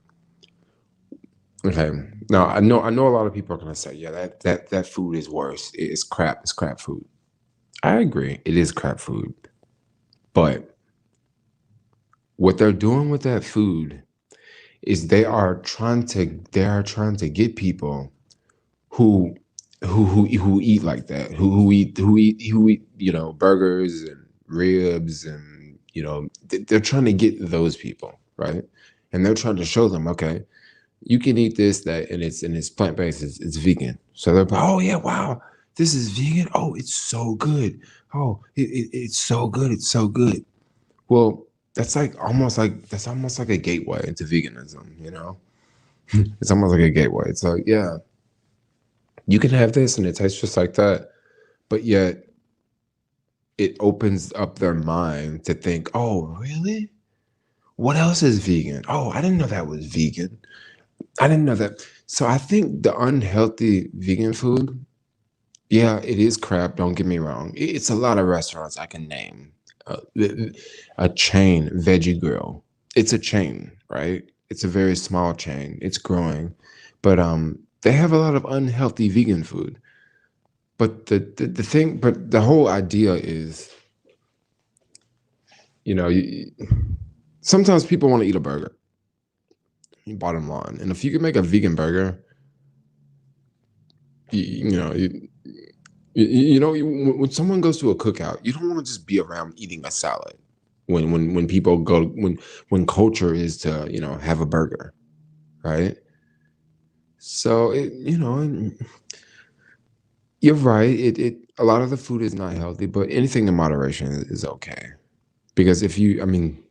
Okay. Now I know a lot of people are gonna say, yeah, that food is worse. It's crap. It's crap food. I agree. It is crap food. But what they're doing with that food is they are trying to get people who who eat like that, who eat, you know, burgers and ribs and you know, they're trying to get those people, right? And they're trying to show them, okay, you can eat this, that, and it's plant based, it's vegan. So they're like, oh yeah, wow, this is vegan. Oh, it's so good. Oh, it's so good. It's so good. Well, that's almost like a gateway into veganism. You know, it's almost like a gateway. It's like, yeah, you can have this, and it tastes just like that, but yet it opens up their mind to think, oh, really? What else is vegan? Oh, I didn't know that was vegan. I didn't know that. So I think the unhealthy vegan food, yeah, it is crap. Don't get me wrong. It's a lot of restaurants I can name. A chain, Veggie Grill. It's a chain, right? It's a very small chain. It's growing, but they have a lot of unhealthy vegan food. But the thing, but the whole idea is, you know, sometimes people want to eat a burger. Bottom line, and if you can make a vegan burger, you know, you know, when someone goes to a cookout, you don't want to just be around eating a salad. When people go when culture is to, you know, have a burger, right? So you know, you're right. It a lot of the food is not healthy, but anything in moderation is okay. Because if you, I mean,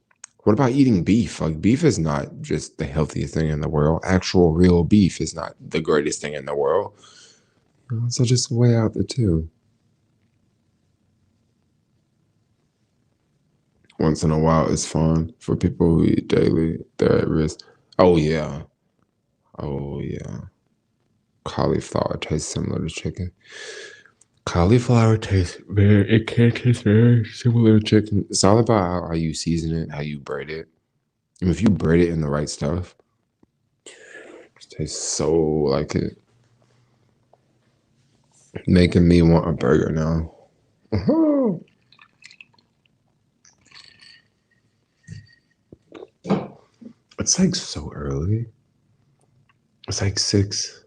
what about eating beef? Like beef is not just the healthiest thing in the world. Actual real beef is not the greatest thing in the world. So just weigh out the two. Once in a while is fun for people who eat daily. They're at risk. Oh yeah. Oh yeah. Cauliflower tastes similar to chicken. Cauliflower tastes very, it can taste very similar to chicken. It's all about how you season it, how you braid it. And if you braid it in the right stuff, it tastes so like it. Making me want a burger now. Uh-huh. It's like so early. It's like 6.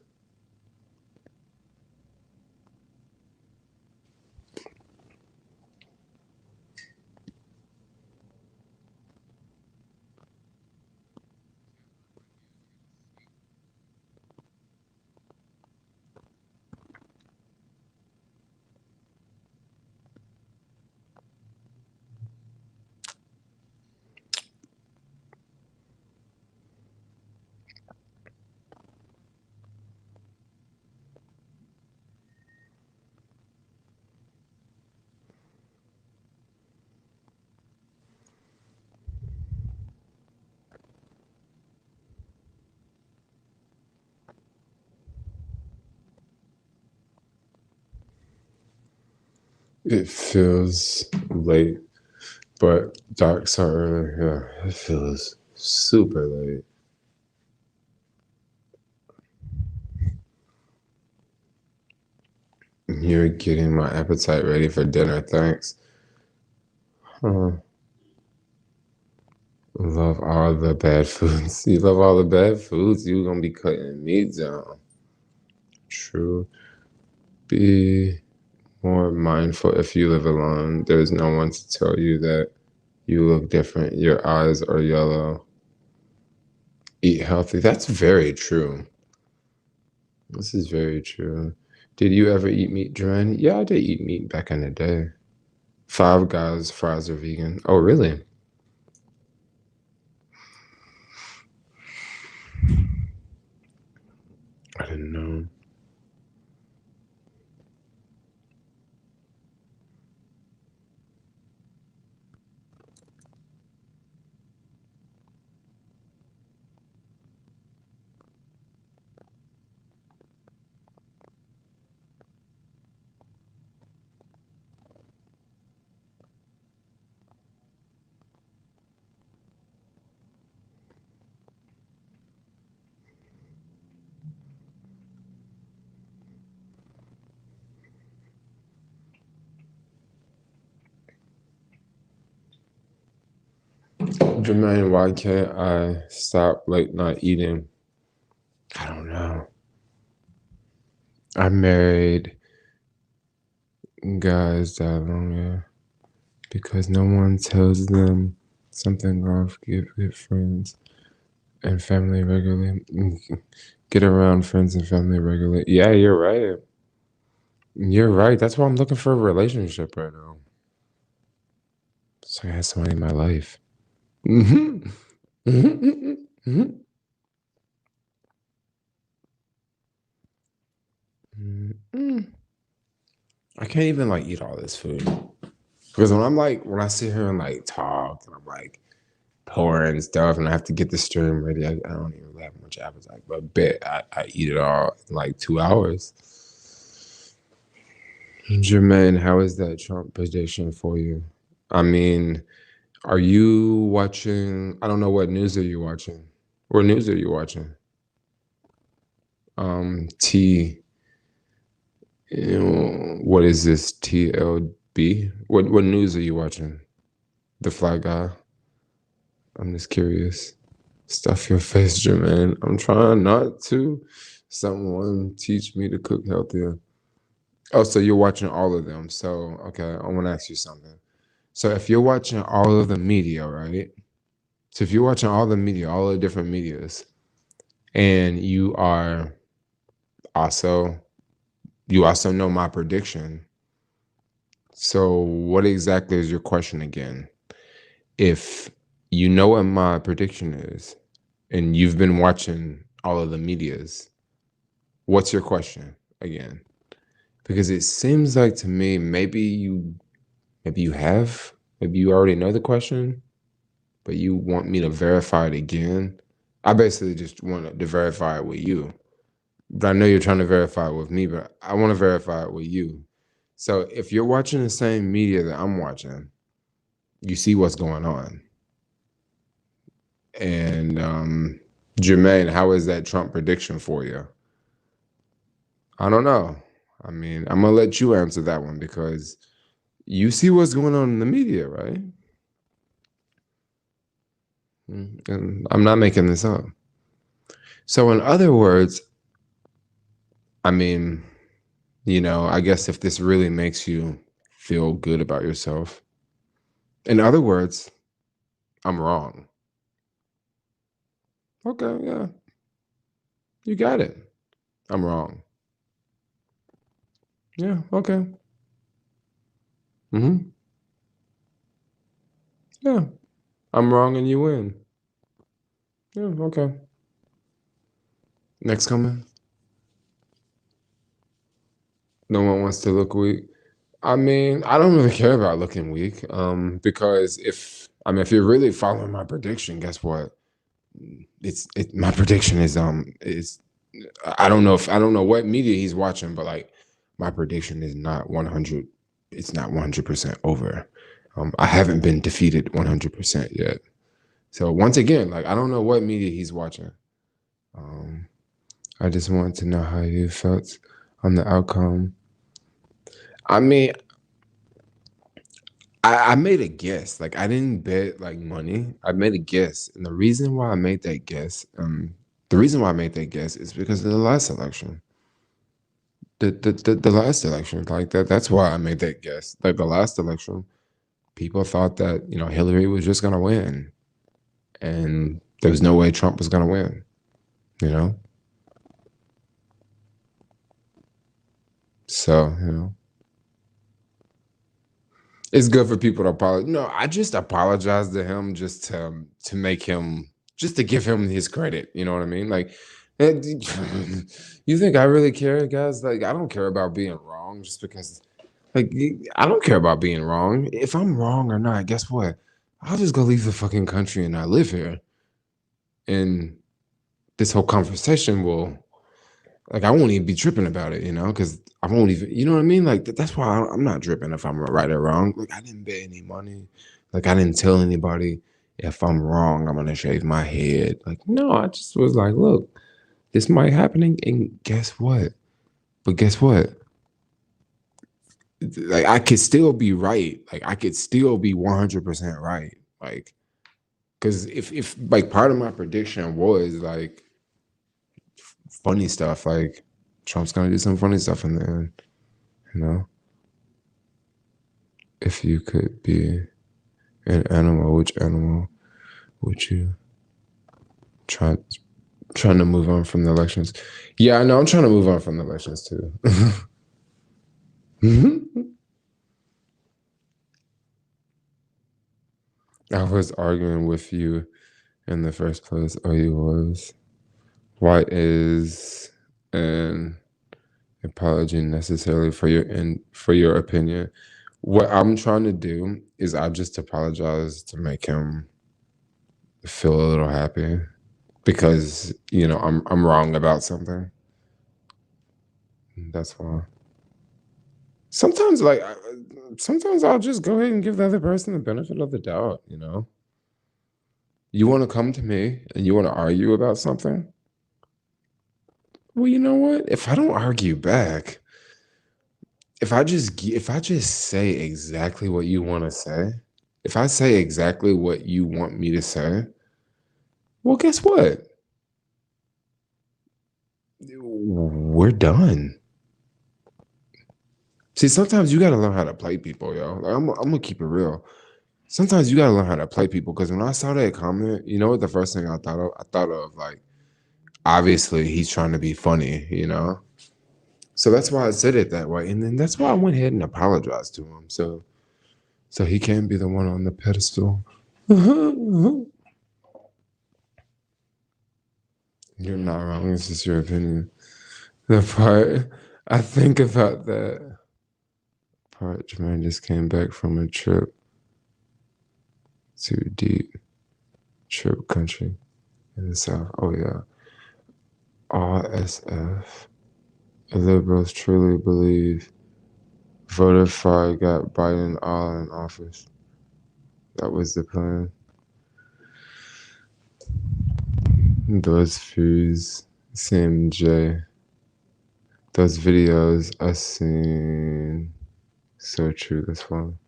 It feels late, but dark so early. Yeah, it feels super late. You're getting my appetite ready for dinner. Thanks. Love all the bad foods. You love all the bad foods. You're gonna be cutting meat down. True. Be more mindful if you live alone. There's no one to tell you that you look different. Your eyes are yellow. Eat healthy. That's very true. This is very true. Did you ever eat meat, Jermaine? Yeah, I did eat meat back in the day. Five Guys fries are vegan. Oh, really? I didn't know. Jermaine, why can't I stop late night eating? I don't know. I married guys that long because no one tells them something off. Get friends and family regularly. Get around friends and family regularly. Yeah, you're right. You're right. That's why I'm looking for a relationship right now. So I have somebody in my life. Mm-hmm. Mm-hmm. Mm-hmm. Mm-hmm. I can't even like eat all this food because when I sit here and like talk and I'm like pouring stuff and I have to get the stream ready, I don't even have much appetite. But I eat it all in like 2 hours. Jermaine, how is that Trump prediction for you? I mean, are you watching? I don't know what news are you watching. What news are you watching? T. What is this? TLB. What news are you watching? The Fly Guy. I'm just curious. Stuff your face, Jermaine. I'm trying not to. Someone teach me to cook healthier. Oh, so you're watching all of them. So, okay, I want to ask you something. So, if you're watching all of the media, right? So, if you're watching all the media, all the different medias, and also, you also know my prediction. So, what exactly is your question again? If you know what my prediction is, and you've been watching all of the medias, what's your question again? Because it seems like to me, maybe you already know the question, but you want me to verify it again. I basically just want to verify it with you. But I know you're trying to verify it with me, but I want to verify it with you. So if you're watching the same media that I'm watching, you see what's going on. And Jermaine, how is that Trump prediction for you? I don't know. I mean, I'm gonna let you answer that one because you see what's going on in the media, right? And I'm not making this up. So, in other words, I mean, I guess if this really makes you feel good about yourself, in other words, I'm wrong. Okay, yeah, you got it. I'm wrong. Yeah, okay. Mm-hmm. Yeah, I'm wrong and you win. Yeah, okay. Next comment. No one wants to look weak. I mean, I don't really care about looking weak. Because if you're really following my prediction, guess what? My prediction is I don't know what media he's watching, but like my prediction is not 100. It's not 100% over. I haven't been defeated 100% yet. So once again, like I don't know what media he's watching. I just wanted to know how you felt on the outcome I mean, I made a guess. Like I didn't bet like money. I made a guess, and the reason why I made that guess is because of the last election. The last election, like that's why I made that guess. Like the last election, people thought that Hillary was just gonna win, and there was no way Trump was gonna win. You know, so it's good for people to apologize. No, I just apologized to him just to make him just to give him his credit. You know what I mean? Like, you think I really care, guys? Like, I don't care about being wrong just because. Like, I don't care about being wrong. If I'm wrong or not, guess what? I'll just go leave the fucking country and not live here. And this whole conversation will, like, I won't even be tripping about it, because I won't even, you know what I mean? Like, that's why I'm not tripping if I'm right or wrong. Like, I didn't bet any money. Like, I didn't tell anybody if I'm wrong, I'm going to shave my head. Like, no, I just was like, look, this might happen. And guess what? But guess what? Like I could still be right. Like I could still be 100% right. Like, because if like part of my prediction was like funny stuff, like Trump's gonna do some funny stuff in the end, you know. If you could be an animal, which animal would you try? Trying to move on from the elections. Yeah, I know. I'm trying to move on from the elections too. I was arguing with you in the first place. Oh, you was. Why is an apology necessarily for your opinion? What I'm trying to do is I just apologize to make him feel a little happy because I'm wrong about something. That's why. Sometimes sometimes I'll just go ahead and give the other person the benefit of the doubt. You want to come to me and you want to argue about something? Well, you know what? If I don't argue back, if I just say exactly what you want to say, if I say exactly what you want me to say, well, guess what? We're done. See, sometimes you gotta learn how to play people, yo. Like, I'm gonna keep it real. Sometimes you gotta learn how to play people because when I saw that comment, you know what the first thing I thought of? I thought of like, obviously he's trying to be funny. So that's why I said it that way, and then that's why I went ahead and apologized to him. So he can't be the one on the pedestal. You're not wrong. It's just your opinion. The part I think about that part, Jermaine just came back from a trip to deep trip country in the South. Oh yeah. RSF. Liberals truly believe voter fraud got Biden all in office. That was the plan. Those views, CMJ. Those videos I seen. So true, that's one.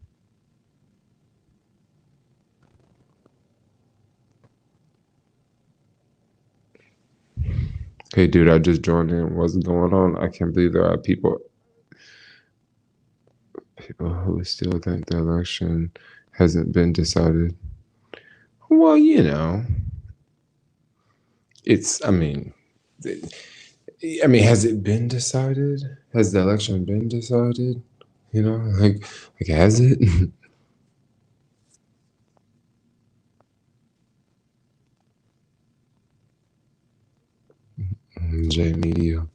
Hey dude, I just joined in. What's going on? I can't believe there are people who still think the election hasn't been decided. Well, it's has it been decided? Has the election been decided? Like has it? J Media.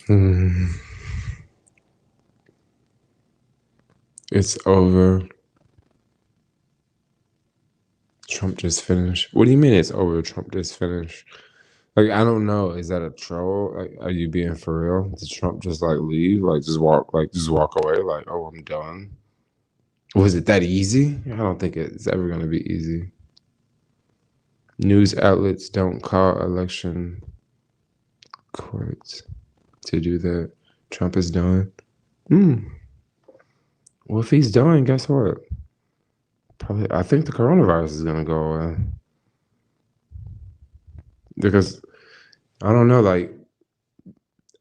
Mm, it's over. Trump just finished. What do you mean it's over? Trump just finished. Like, I don't know. Is that a troll? Like, are you being for real? Did Trump just like leave? Just walk away? Like, oh, I'm done. Was it that easy? I don't think it's ever gonna be easy. News outlets don't call election courts to do that. Trump is done. Well, if he's done, guess what? Probably, I think the coronavirus is gonna go away because I don't know. Like,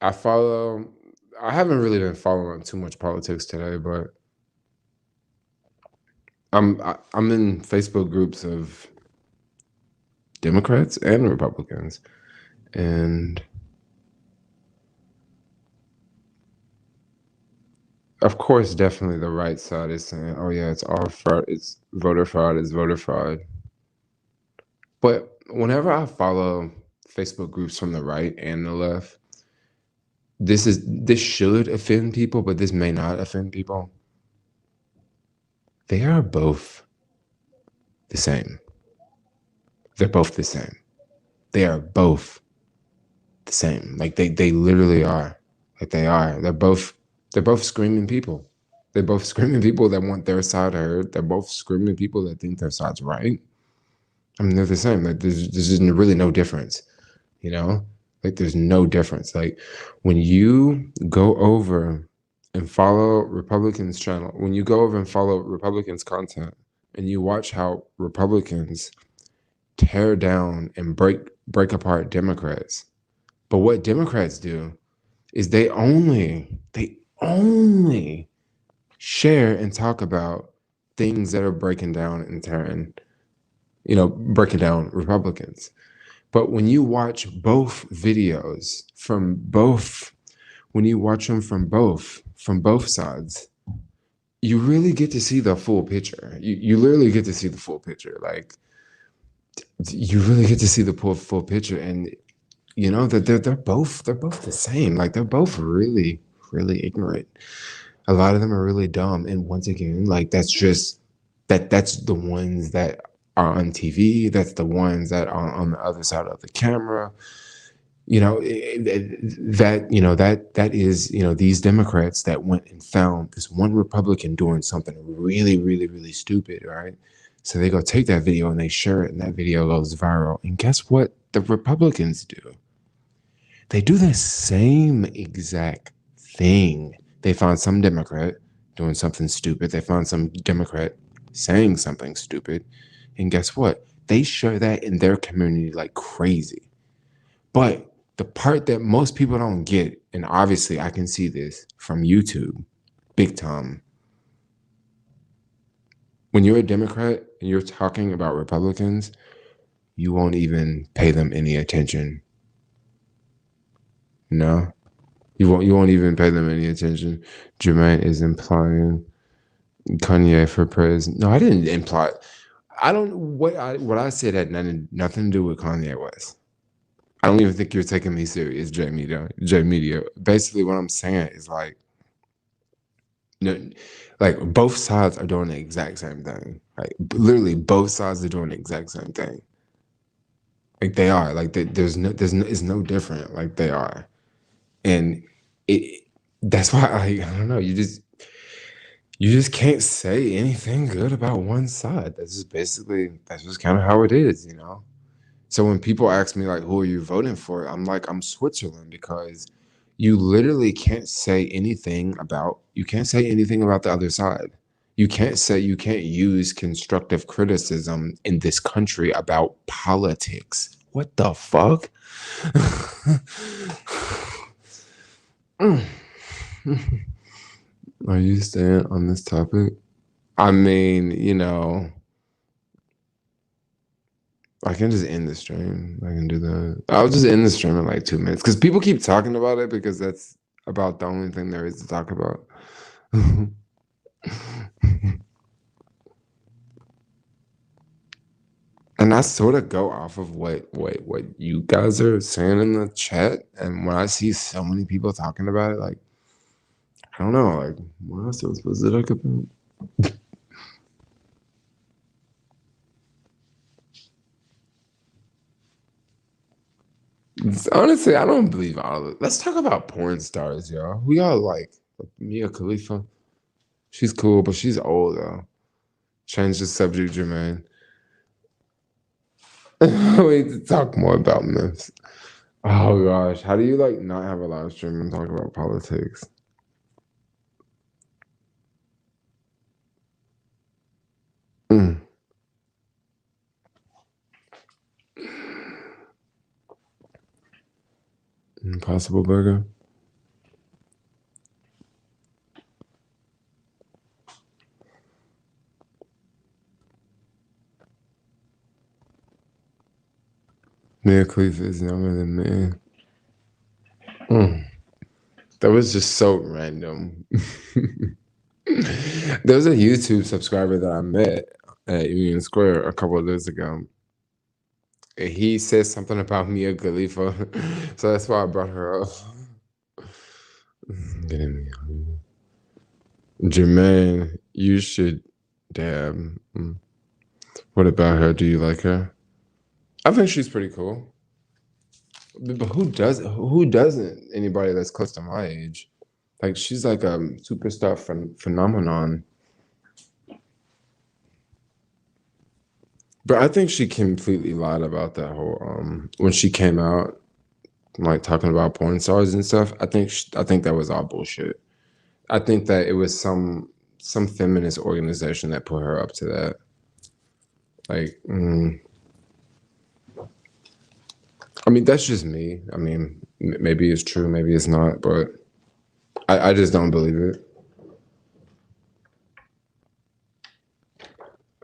I follow. I haven't really been following too much politics today, but I'm in Facebook groups of Democrats and Republicans, and of course, definitely the right side is saying, "Oh yeah, it's all fraud. It's voter fraud. It's voter fraud." But whenever I follow Facebook groups from the right and the left, this should offend people, but this may not offend people. They are both the same. They're both the same. They are both the same. Like they literally are. Like they are. They're both screaming people. They're both screaming people that want their side heard. They're both screaming people that think their side's right. I mean, they're the same. Like there's just really no difference, you know? Like there's no difference. Like when you go over and follow Republicans' channel, when you go over and follow Republicans' content and you watch how Republicans tear down and break apart Democrats. But what Democrats do is they only share and talk about things that are breaking down and tearing, breaking down Republicans. But when you watch both videos when you watch them from both sides, you really get to see the full picture. You literally get to see the full picture. Like you really get to see the full picture, and you know that they're both the same. Like they're both really ignorant. A lot of them are really dumb, and once again, like that's the ones that are on TV. That's the ones that are on the other side of the camera. That is these Democrats that went and found this one Republican doing something really stupid, right? So they go take that video and they share it, and that video goes viral. And guess what the Republicans do? They do the same exact thing. They found some Democrat doing something stupid. They found some Democrat saying something stupid. And guess what? They share that in their community like crazy. But the part that most people don't get, and obviously I can see this from YouTube, big time. When you're a Democrat and you're talking about Republicans, you won't even pay them any attention. No, you won't even pay them any attention. Jermaine is implying Kanye for president. No, I didn't imply. I don't what I said had nothing to do with Kanye West. I don't even think you're taking me serious, J Media. Basically, what I'm saying is like both sides are doing the exact same thing. Like literally, both sides are doing the exact same thing. Like they are. Like it's no different. Like they are. And that's why I don't know, you just can't say anything good about one side. That's just kind of how it is. So when people ask me like, who are you voting for, I'm like, I'm Switzerland, because you literally can't say anything about the other side. You can't use constructive criticism in this country about politics. What the fuck? Are you staying on this topic? I mean, I can just end the stream. I can do that. I'll just end the stream in like 2 minutes because people keep talking about it because that's about the only thing there is to talk about. And And I sort of go off of what you guys are saying in the chat, and when I see so many people talking about it, like I don't know, like what else was it like about? Honestly, I don't believe all of it. Let's talk about porn stars, y'all. We all like Mia Khalifa. She's cool, but she's old though. Change the subject, Jermaine. We need to talk more about Memphis. Oh gosh, how do you like not have a live stream and talk about politics? Mm. Impossible Burger. Mia Khalifa is younger than me. That was just so random. There was a YouTube subscriber that I met at Union Square a couple of days ago. And he said something about Mia Khalifa, so that's why I brought her up. Getting me hungry. Jermaine, you should dab. What about her? Do you like her? I think she's pretty cool. But who doesn't? Anybody that's close to my age. Like, she's like a superstar phenomenon. But I think she completely lied about that whole when she came out, like talking about porn stars and stuff. I think that was all bullshit. I think that it was some feminist organization that put her up to that. Like, I mean, that's just me. I mean, maybe it's true, maybe it's not, but I just don't believe it.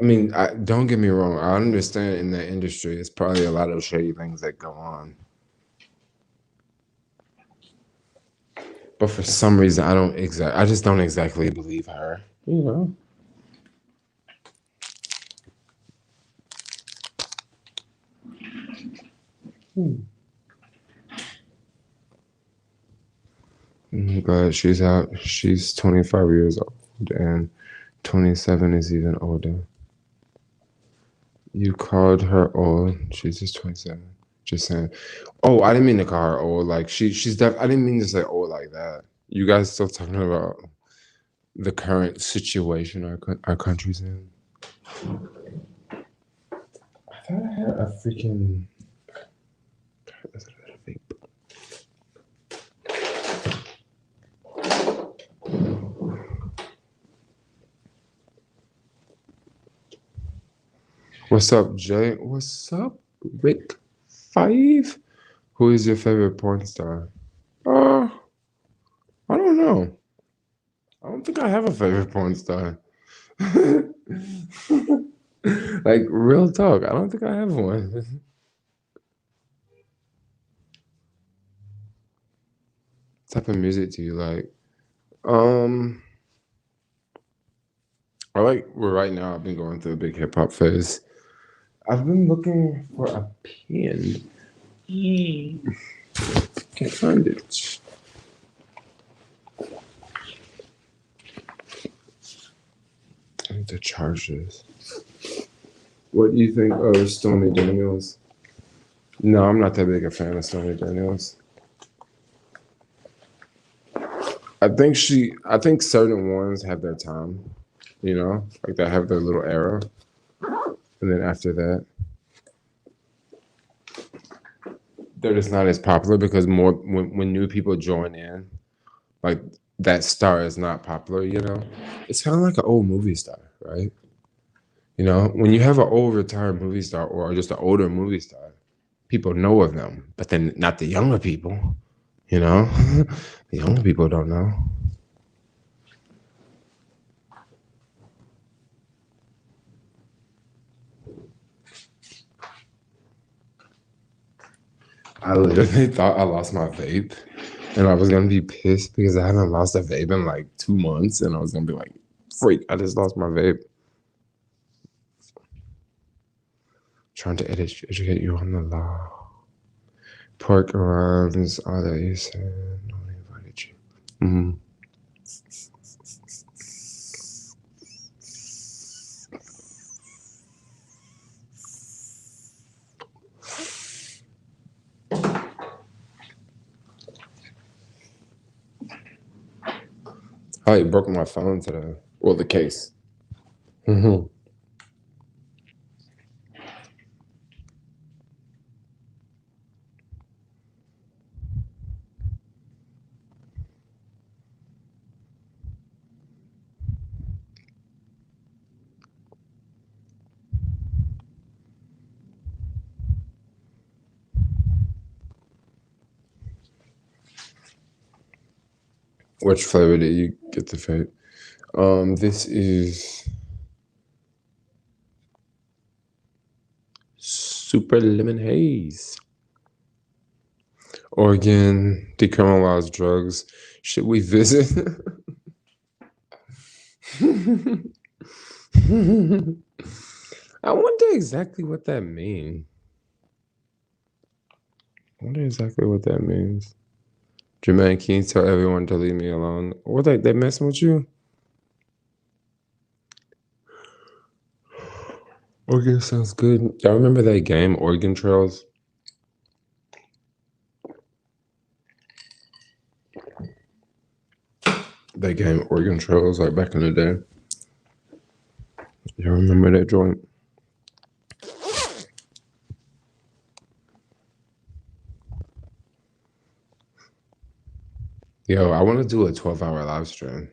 I mean, don't get me wrong. I understand in that industry, it's probably a lot of shady things that go on. But for some reason, I just don't exactly believe her, you know? But she's out. She's 25 years old, and 27 is even older. You called her old. She's just 27. Just saying. Oh, I didn't mean to call her old. Like she's I didn't mean to say old like that. You guys still talking about the current situation our country's in? I thought I had a freaking. What's up, Jay? What's up, Rick 5? Who is your favorite porn star? I don't know. I don't think I have a favorite porn star. Like, real talk, I don't think I have one. What type of music do you like? Right now I've been going through a big hip hop phase. I've been looking for a pen. Can't find it. I need to charge this. What do you think of Stormy Daniels? No, I'm not that big a fan of Stormy Daniels. I think certain ones have their time, you know, like they have their little era. And then after that, they're just not as popular because when new people join in, like that star is not popular, you know? It's kind of like an old movie star, right? You know, when you have an old retired movie star or just an older movie star, people know of them, but then not the younger people, you know? The younger people don't know. I literally thought I lost my vape, and I was gonna be pissed because I hadn't lost a vape in like 2 months, and I was gonna be like, freak, I just lost my vape. Trying to educate you on the law. Park arounds, all that you said. No one invited you. Mm-hmm. I broke my phone today. Well, the case. Mm-hmm. Which flavor did you get the fate? This is super lemon haze. Oregon decriminalized drugs. Should we visit? I wonder exactly what that means. I wonder exactly what that means. Jermaine, can you tell everyone to leave me alone? What, they messing with you? Oregon sounds good. Y'all remember that game, Oregon Trails? That game, Oregon Trails, like back in the day. Y'all remember that joint? Yo, I want to do a 12-hour live stream.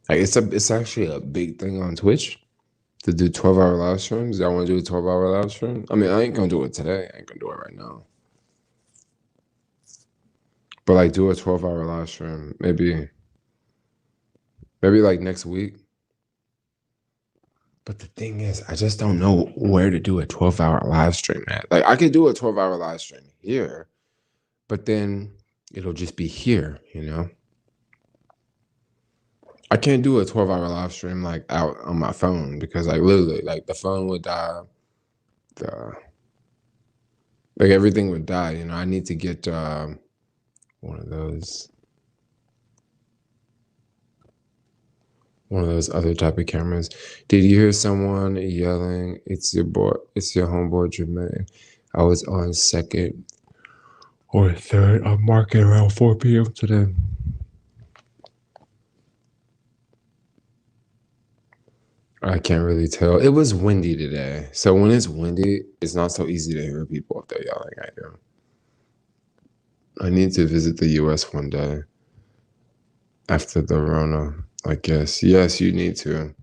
Like it's actually a big thing on Twitch to do 12-hour live streams. Y'all want to do a 12-hour live stream? I mean, I ain't gonna do it today. I ain't gonna do it right now. But like do a 12-hour live stream. Maybe like next week. But the thing is, I just don't know where to do a 12-hour live stream at. Like I could do a 12-hour live stream here, but then it'll just be here, you know? I can't do a 12-hour live stream like out on my phone because like literally like the phone would die. Like everything would die, you know. I need to get one of those other type of cameras. Did you hear someone yelling, "It's your boy, it's your homeboy Jermaine"? I was on second or third. I'm marking around 4 p.m. today. I can't really tell. It was windy today. So when it's windy, it's not so easy to hear people if they're yelling at you. I need to visit the US one day after the Rona, I guess. Yes, you need to.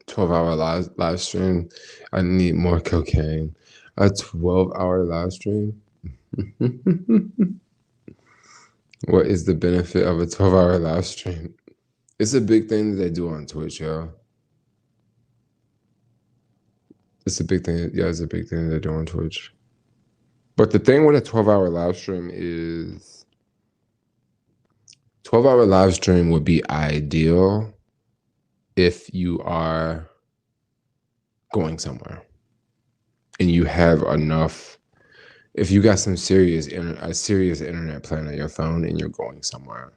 12-hour live stream. I need more cocaine. A 12-hour live stream? What is the benefit of a 12-hour live stream? It's a big thing that they do on Twitch, yo. It's a big thing. Yeah, it's a big thing they do on Twitch. But the thing with a 12-hour live stream is 12-hour live stream would be ideal if you are going somewhere and you have enough. If you got some serious internet plan on your phone and you're going somewhere,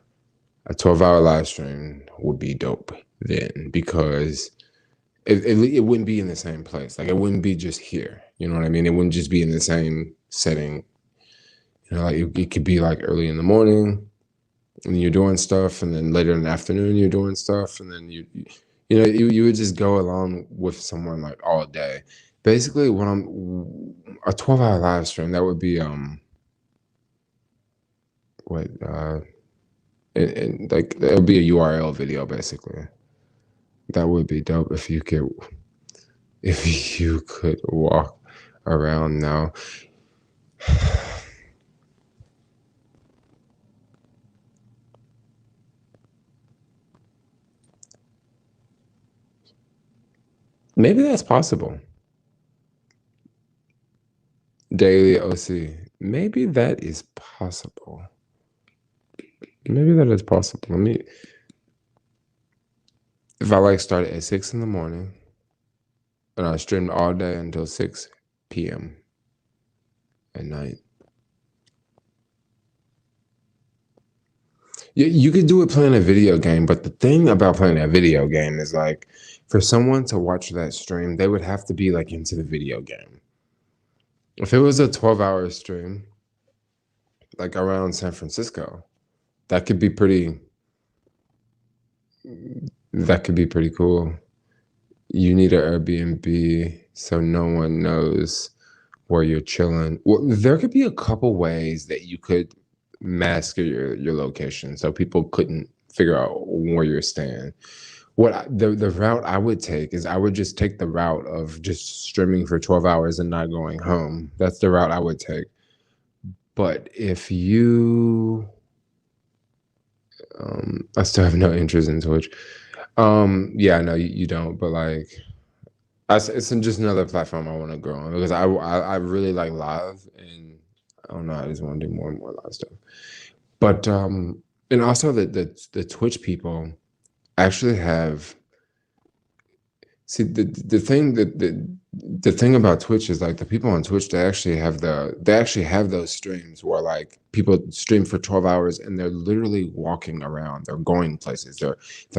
a 12-hour live stream would be dope then because it wouldn't be in the same place. Like it wouldn't be just here. You know what I mean? It wouldn't just be in the same setting. You know, like it could be like early in the morning and you're doing stuff, and then later in the afternoon you're doing stuff, and then you would just go along with someone like all day. Basically, when I'm a 12-hour live stream, that would be and like it would be a URL video basically. That would be dope if you could walk around now. Maybe that's possible. Daily OC. Maybe that is possible. Maybe that is possible. If I like start at 6 in the morning, And I streamed all day until 6 p.m. at night. You could do it playing a video game, but the thing about playing a video game is like, for someone to watch that stream, they would have to be like into the video game. If it was a 12-hour stream, like around San Francisco, that could be pretty. That could be pretty cool. You need an Airbnb so no one knows where you're chilling. Well, there could be a couple ways that you could mask your location so people couldn't figure out where you're staying. The route I would take is I would just take the route of just streaming for 12 hours and not going home. That's the route I would take. But if you I still have no interest in Twitch. Yeah, no, you don't, but like it's just another platform I want to grow on because I really like live, and I don't know, I just want to do more and more live stuff. But and also the Twitch people actually have the thing that the thing about Twitch is like the people on Twitch they actually have those streams where like people stream for 12 hours and they're literally walking around, they're going places, they're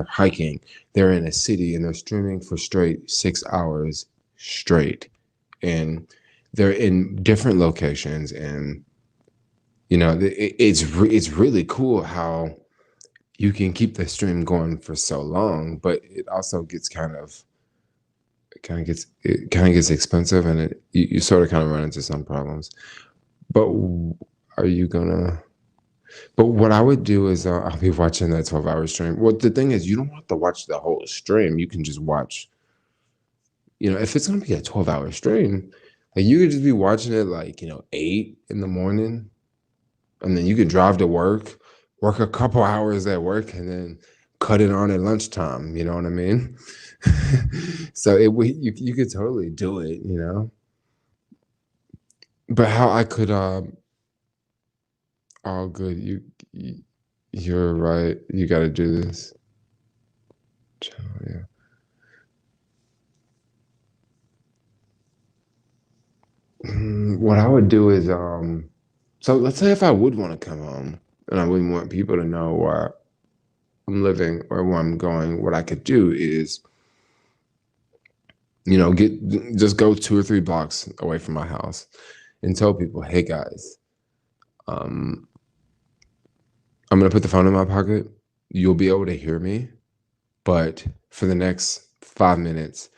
hiking, they're in a city and they're streaming for straight 6 hours straight, and they're in different locations, and you know it's really cool how you can keep the stream going for so long, but it also gets kind of expensive, and you sort of kind of run into some problems. But are you gonna? But what I would do is I'll be watching that 12-hour stream. Well, the thing is, you don't have to watch the whole stream. You can just watch. You know, if it's gonna be a 12-hour stream, like you could just be watching it like 8 in the morning, and then you could drive to work a couple hours at work, and then cut it on at lunchtime. You know what I mean? So you could totally do it, But how I could oh good, you're right. You got to do this. Yeah. What I would do is so let's say if I would want to come home and I wouldn't want people to know where I'm living or where I'm going, what I could do is just go 2 or 3 blocks away from my house and tell people, hey guys, I'm gonna put the phone in my pocket. You'll be able to hear me, but for the next 5 minutes,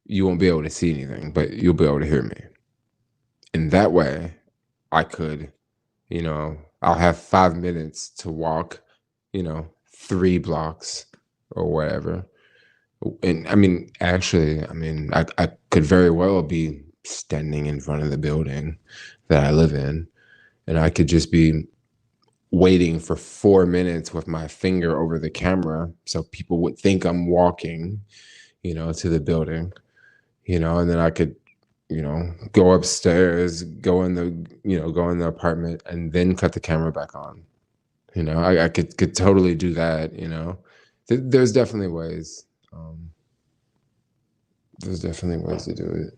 you won't be able to see anything, but you'll be able to hear me. And that way, I could, I'll have 5 minutes to walk, 3 blocks or whatever. And I could very well be standing in front of the building that I live in, and I could just be waiting for 4 minutes with my finger over the camera so people would think I'm walking, to the building, and then I could, go upstairs, go in the apartment, and then cut the camera back on. I could totally do that, There's definitely ways. There's definitely ways to do it.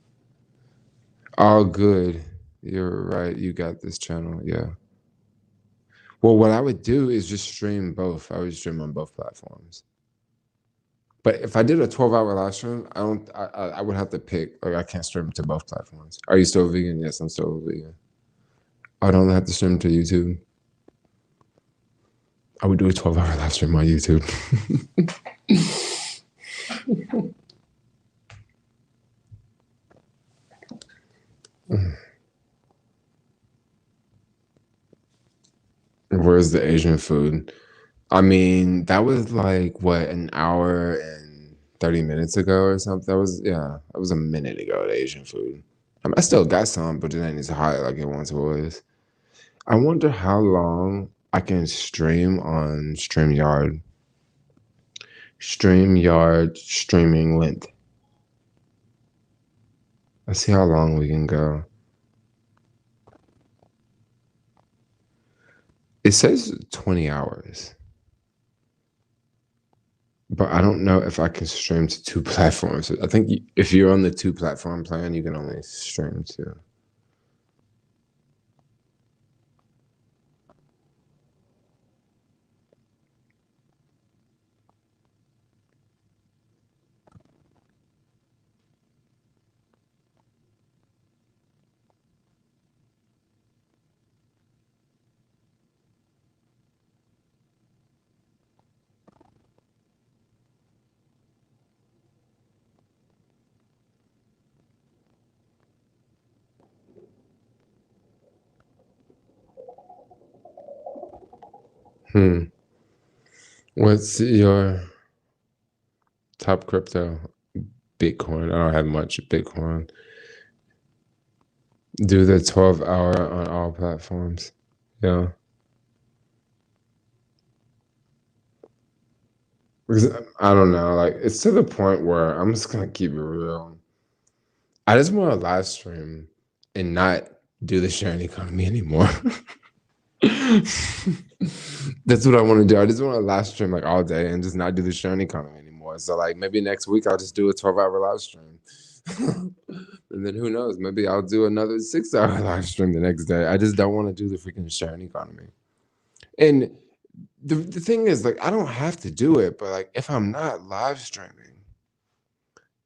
Oh, good. You're right. You got this channel. Yeah. Well, what I would do is just stream both. I would stream on both platforms. But if I did a 12-hour live stream, I would have to pick. Like, I can't stream to both platforms. Are you still vegan? Yes, I'm still vegan. I don't have to stream to YouTube. I would do a 12-hour live stream on YouTube. Where's the Asian food? I mean, that was like what, an hour and 30 minutes ago or something. That was a minute ago, the Asian food. I still got some, but it ain't as hot like it once was. I wonder how long I can stream on StreamYard. StreamYard streaming length. Let's see how long we can go. It says 20 hours. But I don't know if I can stream to 2 platforms. I think if you're on the 2 platform plan, you can only stream to. What's your top crypto? Bitcoin. I don't have much Bitcoin. Do the 12-hour on all platforms. Yeah. Because I don't know. Like, it's to the point where I'm just going to keep it real. I just want to live stream and not do the sharing economy anymore. That's what I want to do. I just want to live stream like all day and just not do the sharing economy anymore. So like maybe next week I'll just do a 12-hour live stream. And then who knows? Maybe I'll do another 6-hour live stream the next day. I just don't want to do the freaking sharing economy. And the thing is, like, I don't have to do it, but like if I'm not live streaming,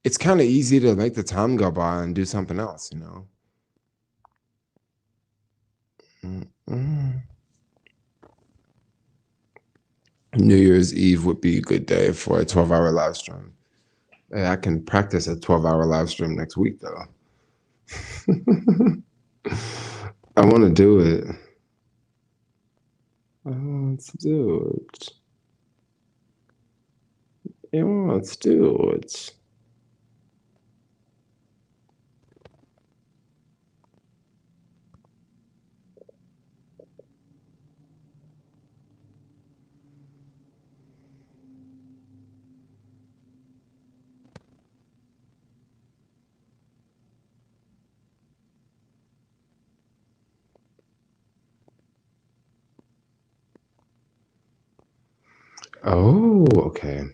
it's kind of easy to make the time go by and do something else, you know? New Year's Eve would be a good day for a 12-hour live stream. Hey, I can practice a 12-hour live stream next week, though. I want to do it. I want to do it. I want to do it. Oh, okay.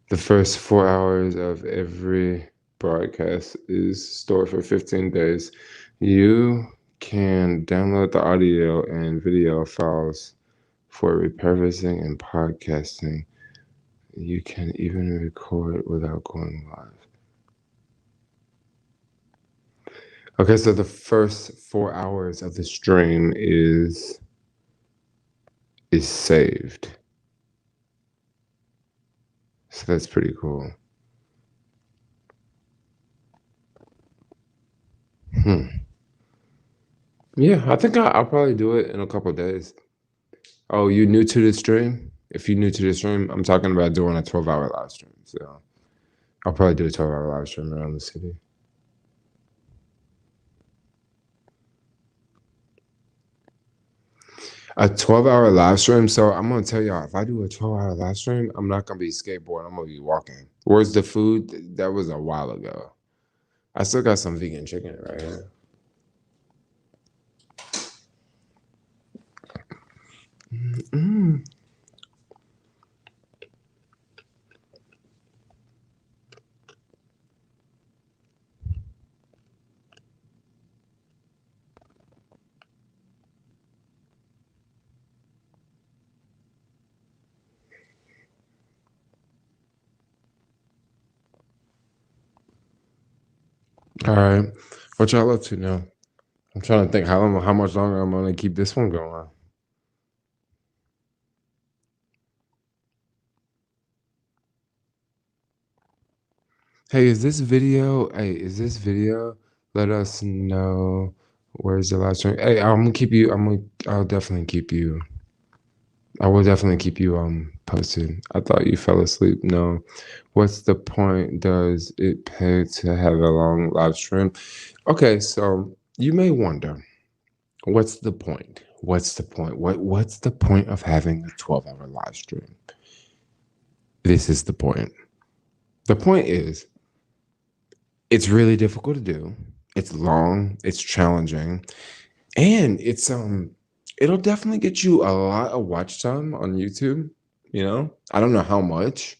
The first 4 hours of every broadcast is stored for 15 days. You can download the audio and video files for repurposing and podcasting. You can even record without going live. Okay, so the first 4 hours of the stream is saved. So that's pretty cool. Yeah, I think I'll probably do it in a couple of days. Oh, you new to the stream? If you're new to the stream, I'm talking about doing a 12-hour live stream. So I'll probably do a 12-hour live stream around the city. A 12-hour live stream. So I'm gonna tell y'all, if I do a 12-hour live stream, I'm not gonna be skateboarding. I'm gonna be walking. Where's the food? That was a while ago. I still got some vegan chicken right here. All right, what y'all up to now? I'm trying to think how much longer I'm gonna keep this one going. Hey, is this video? Let us know where's the live stream. Hey, I'm gonna keep you. I'll definitely keep you. I will definitely keep you posted. I thought you fell asleep. No. What's the point? Does it pay to have a long live stream? Okay, so you may wonder, what's the point? What's the point? What's the point of having a 12-hour live stream? This is the point. The point is, it's really difficult to do. It's long, it's challenging, and it'll definitely get you a lot of watch time on YouTube. You know, I don't know how much.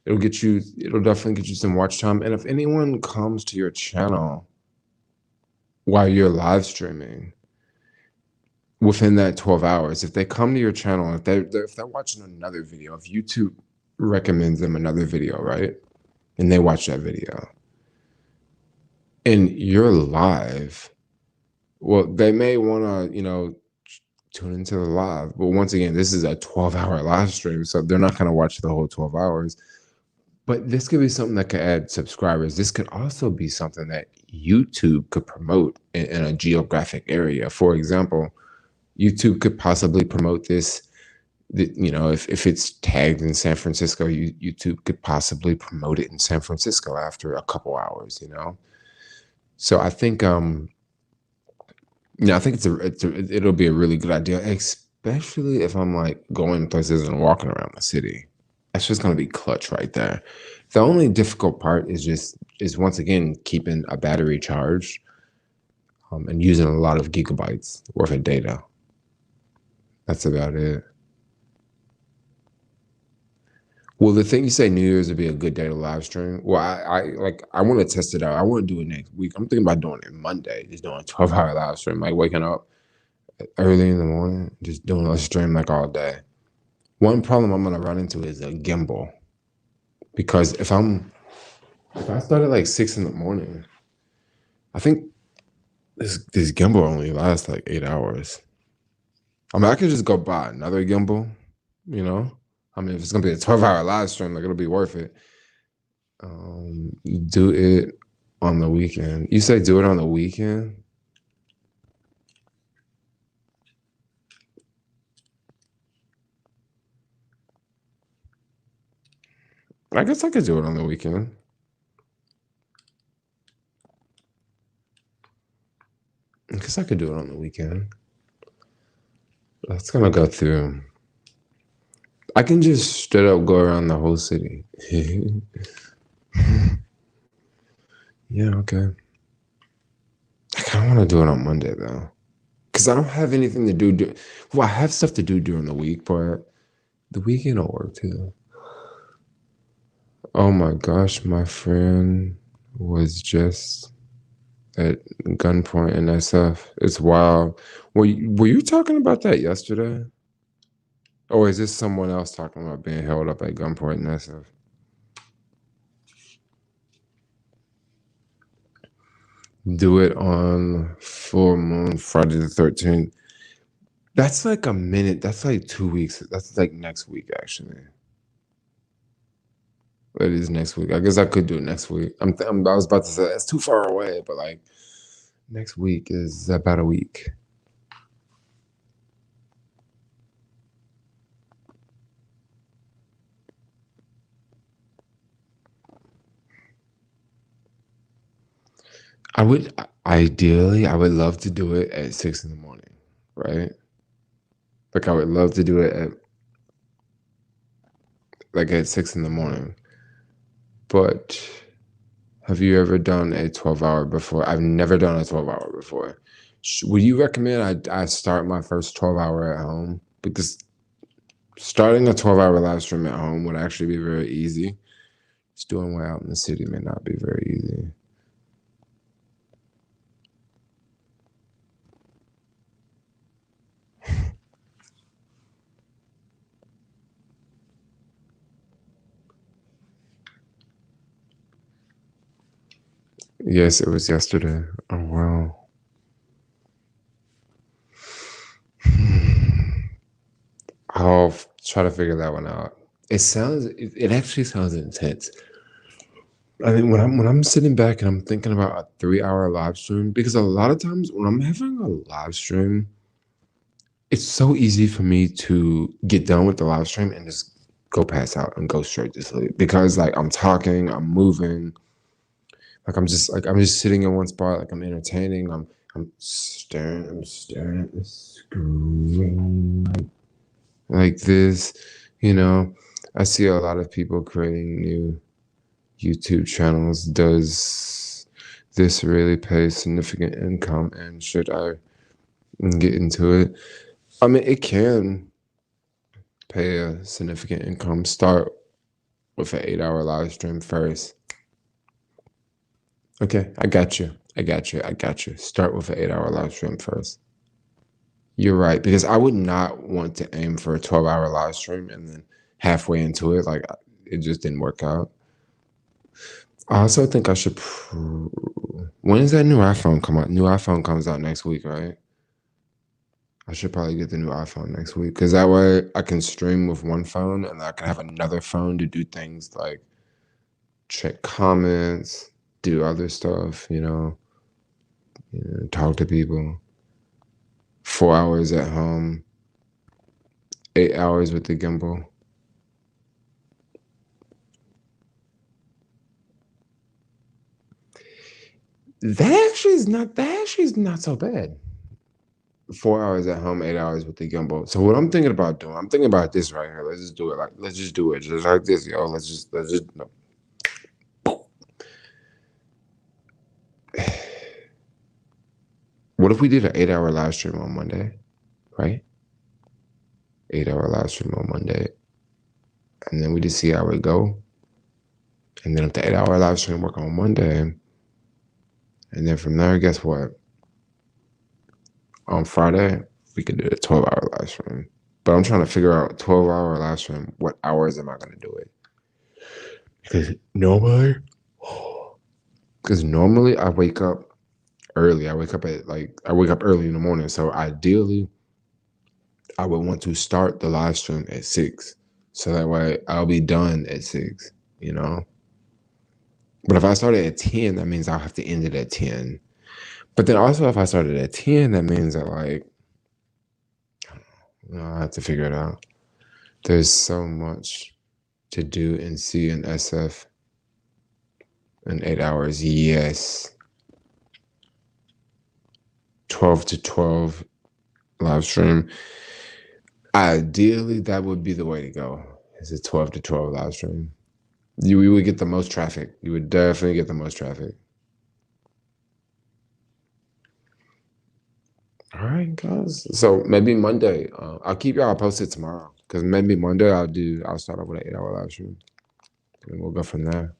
It'll definitely get you some watch time. And if anyone comes to your channel while you're live streaming within that 12 hours, if they come to your channel, if they're watching another video, if YouTube recommends them another video, right? And they watch that video and you're live, well, they may want to, tune into the live. But once again, this is a 12-hour live stream, so they're not going to watch the whole 12 hours. But this could be something that could add subscribers. This could also be something that YouTube could promote in a geographic area. For example, YouTube could possibly promote this. If it's tagged in San Francisco, YouTube could possibly promote it in San Francisco after a couple hours. So I think I think it'll be a really good idea, especially if I'm like going places and walking around the city. That's just going to be clutch right there. The only difficult part is once again keeping a battery charged and using a lot of gigabytes worth of data. That's about it. Well, the thing you say New Year's would be a good day to live stream. Well, I want to test it out. I want to do it next week. I'm thinking about doing it Monday, just doing a 12-hour live stream, like waking up early in the morning, just doing a stream like all day. One problem I'm gonna run into is a gimbal, because if I start at like 6 in the morning, I think this gimbal only lasts like 8 hours. I mean, I could just go buy another gimbal, I mean, if it's gonna be a 12-hour live stream, like it'll be worth it. Do it on the weekend. You say do it on the weekend? I guess I could do it on the weekend. I guess I could do it on the weekend. That's gonna go through. I can just straight up go around the whole city. Yeah, okay. I kind of want to do it on Monday though, because I don't have anything to do. Well, I have stuff to do during the week, but the weekend will work too. Oh my gosh, my friend was just at gunpoint in SF. It's wild. Were you talking about that yesterday? Or is this someone else talking about being held up at gunpoint in SF? Do it on full moon, Friday the 13th. That's like a minute. That's like 2 weeks. That's like next week, actually. It is next week. I guess I could do it next week. I was about to say that's too far away, but like next week is about a week. I would love to do it at 6 in the morning, right? Like I would love to do it at 6 in the morning. But have you ever done a 12-hour before? I've never done a 12-hour before. Would you recommend I start my first 12-hour at home? Because starting a 12-hour live stream at home would actually be very easy. Just doing one out in the city may not be very easy. Yes, it was yesterday. Oh, wow. I'll try to figure that one out. It actually sounds intense. I mean, when I'm sitting back and I'm thinking about a 3-hour live stream, because a lot of times when I'm having a live stream, it's so easy for me to get done with the live stream and just go pass out and go straight to sleep, because like I'm talking, I'm moving, like I'm just sitting in one spot, like I'm entertaining, I'm staring at the screen like this, I see a lot of people creating new YouTube channels. Does this really pay significant income, and should I get into it? I mean, it can. pay a significant income, start with an 8-hour live stream first. Okay, I got you. Start with an 8-hour live stream first. You're right, because I would not want to aim for a 12-hour live stream and then halfway into it, like it just didn't work out. I also think I should. When does that new iPhone come out? New iPhone comes out next week, right? I should probably get the new iPhone next week because that way I can stream with one phone and I can have another phone to do things like check comments, do other stuff, talk to people. 4 hours at home, 8 hours with the gimbal. That actually is not so bad. 4 hours at home, 8 hours with the gimbal. So what I'm thinking about doing, I'm thinking about this right here. Let's just do it just like this, yo. Let's just no. What if we did an 8-hour live stream on Monday, right? 8-hour live stream on Monday. And then we just see how it go. And then if the 8-hour live stream work on Monday, and then from there, guess what? On Friday, we could do a 12-hour live stream. But I'm trying to figure out 12-hour live stream, what hours am I going to do it? Because normally I wake up early. I wake up early in the morning. So ideally, I would want to start the live stream at 6. So that way I'll be done at 6, But if I started at 10, that means I'll have to end it at 10. But then also if I started at 10, that means that I have to figure it out. There's so much to do in C and SF in 8 hours. Yes. 12 to 12 live stream. Ideally, that would be the way to go. Is a 12 to 12 live stream. You would get the most traffic. You would definitely get the most traffic. All right, guys. So maybe Monday. I'll keep y'all posted tomorrow. Because maybe Monday I'll start off with an 8-hour live stream. And we'll go from there.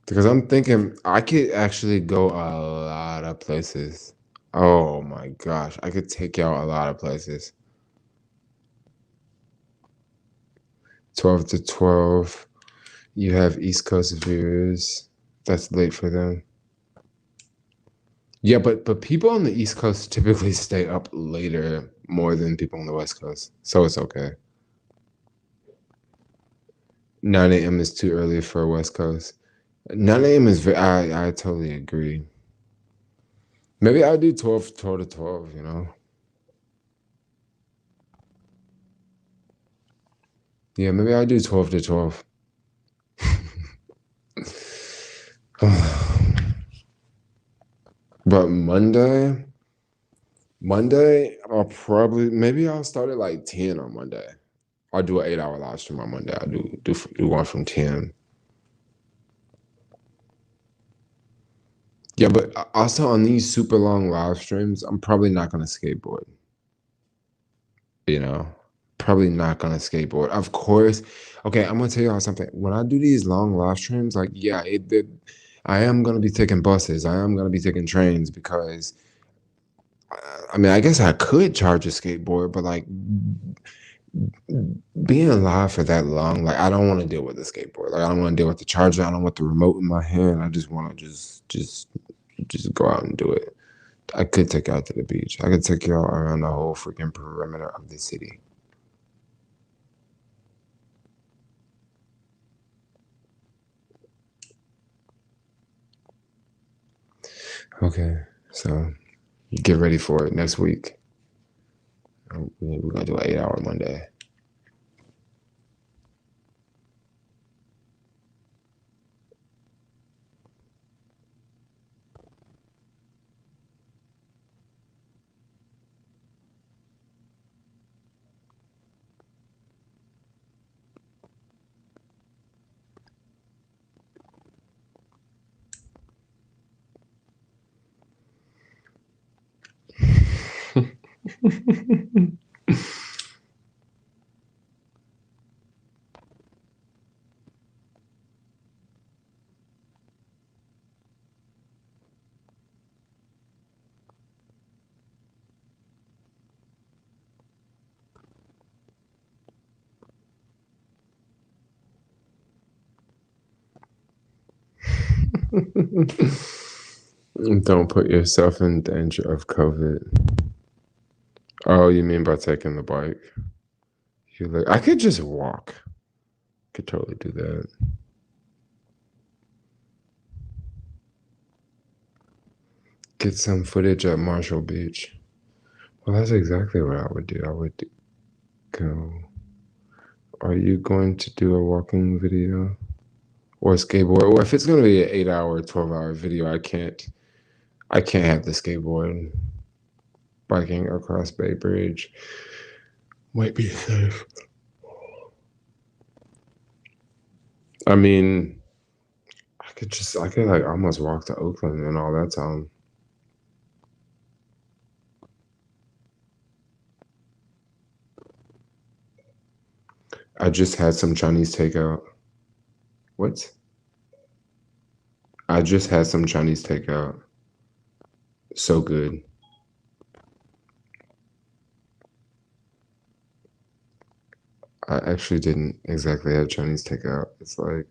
Because I'm thinking I could actually go a lot of places. Oh my gosh. I could take y'all a lot of places. 12 to 12. You have East Coast viewers. That's late for them. Yeah, but people on the East Coast typically stay up later more than people on the West Coast. So it's okay. 9 a.m. is too early for West Coast. 9 a.m. is I totally agree. Maybe I'll do 12 to 12, Yeah, maybe I'll do 12 to 12. But Monday, I'll start at like 10 on Monday. I'll do an 8-hour live stream on Monday. I'll do one from 10. Yeah, but also on these super long live streams, I'm probably not going to skateboard. Probably not going to skateboard. Of course. Okay, I'm going to tell y'all something. When I do these long live streams, I am going to be taking buses. I am going to be taking trains because, I guess I could charge a skateboard, but being live for that long, I don't want to deal with the skateboard. I don't want to deal with the charger. I don't want the remote in my hand. I just want to just go out and do it. I could take y'all to the beach. I could take y'all around the whole freaking perimeter of the city. Okay, so get ready for it next week. We're going to do an 8-hour Monday. Don't put yourself in danger of COVID. Oh, you mean by taking the bike? You like, I could just walk. Could totally do that. Get some footage at Marshall Beach. Well, that's exactly what I would do. I would go. Are you going to do a walking video or a skateboard? Or if it's going to be an 8-hour, 12-hour video, I can't have the skateboard. Biking across Bay Bridge might be safe. I mean, I could like almost walk to Oakland and all that time. I just had some Chinese takeout. What? I just had some Chinese takeout. So good. I actually didn't exactly have Chinese takeout. It's like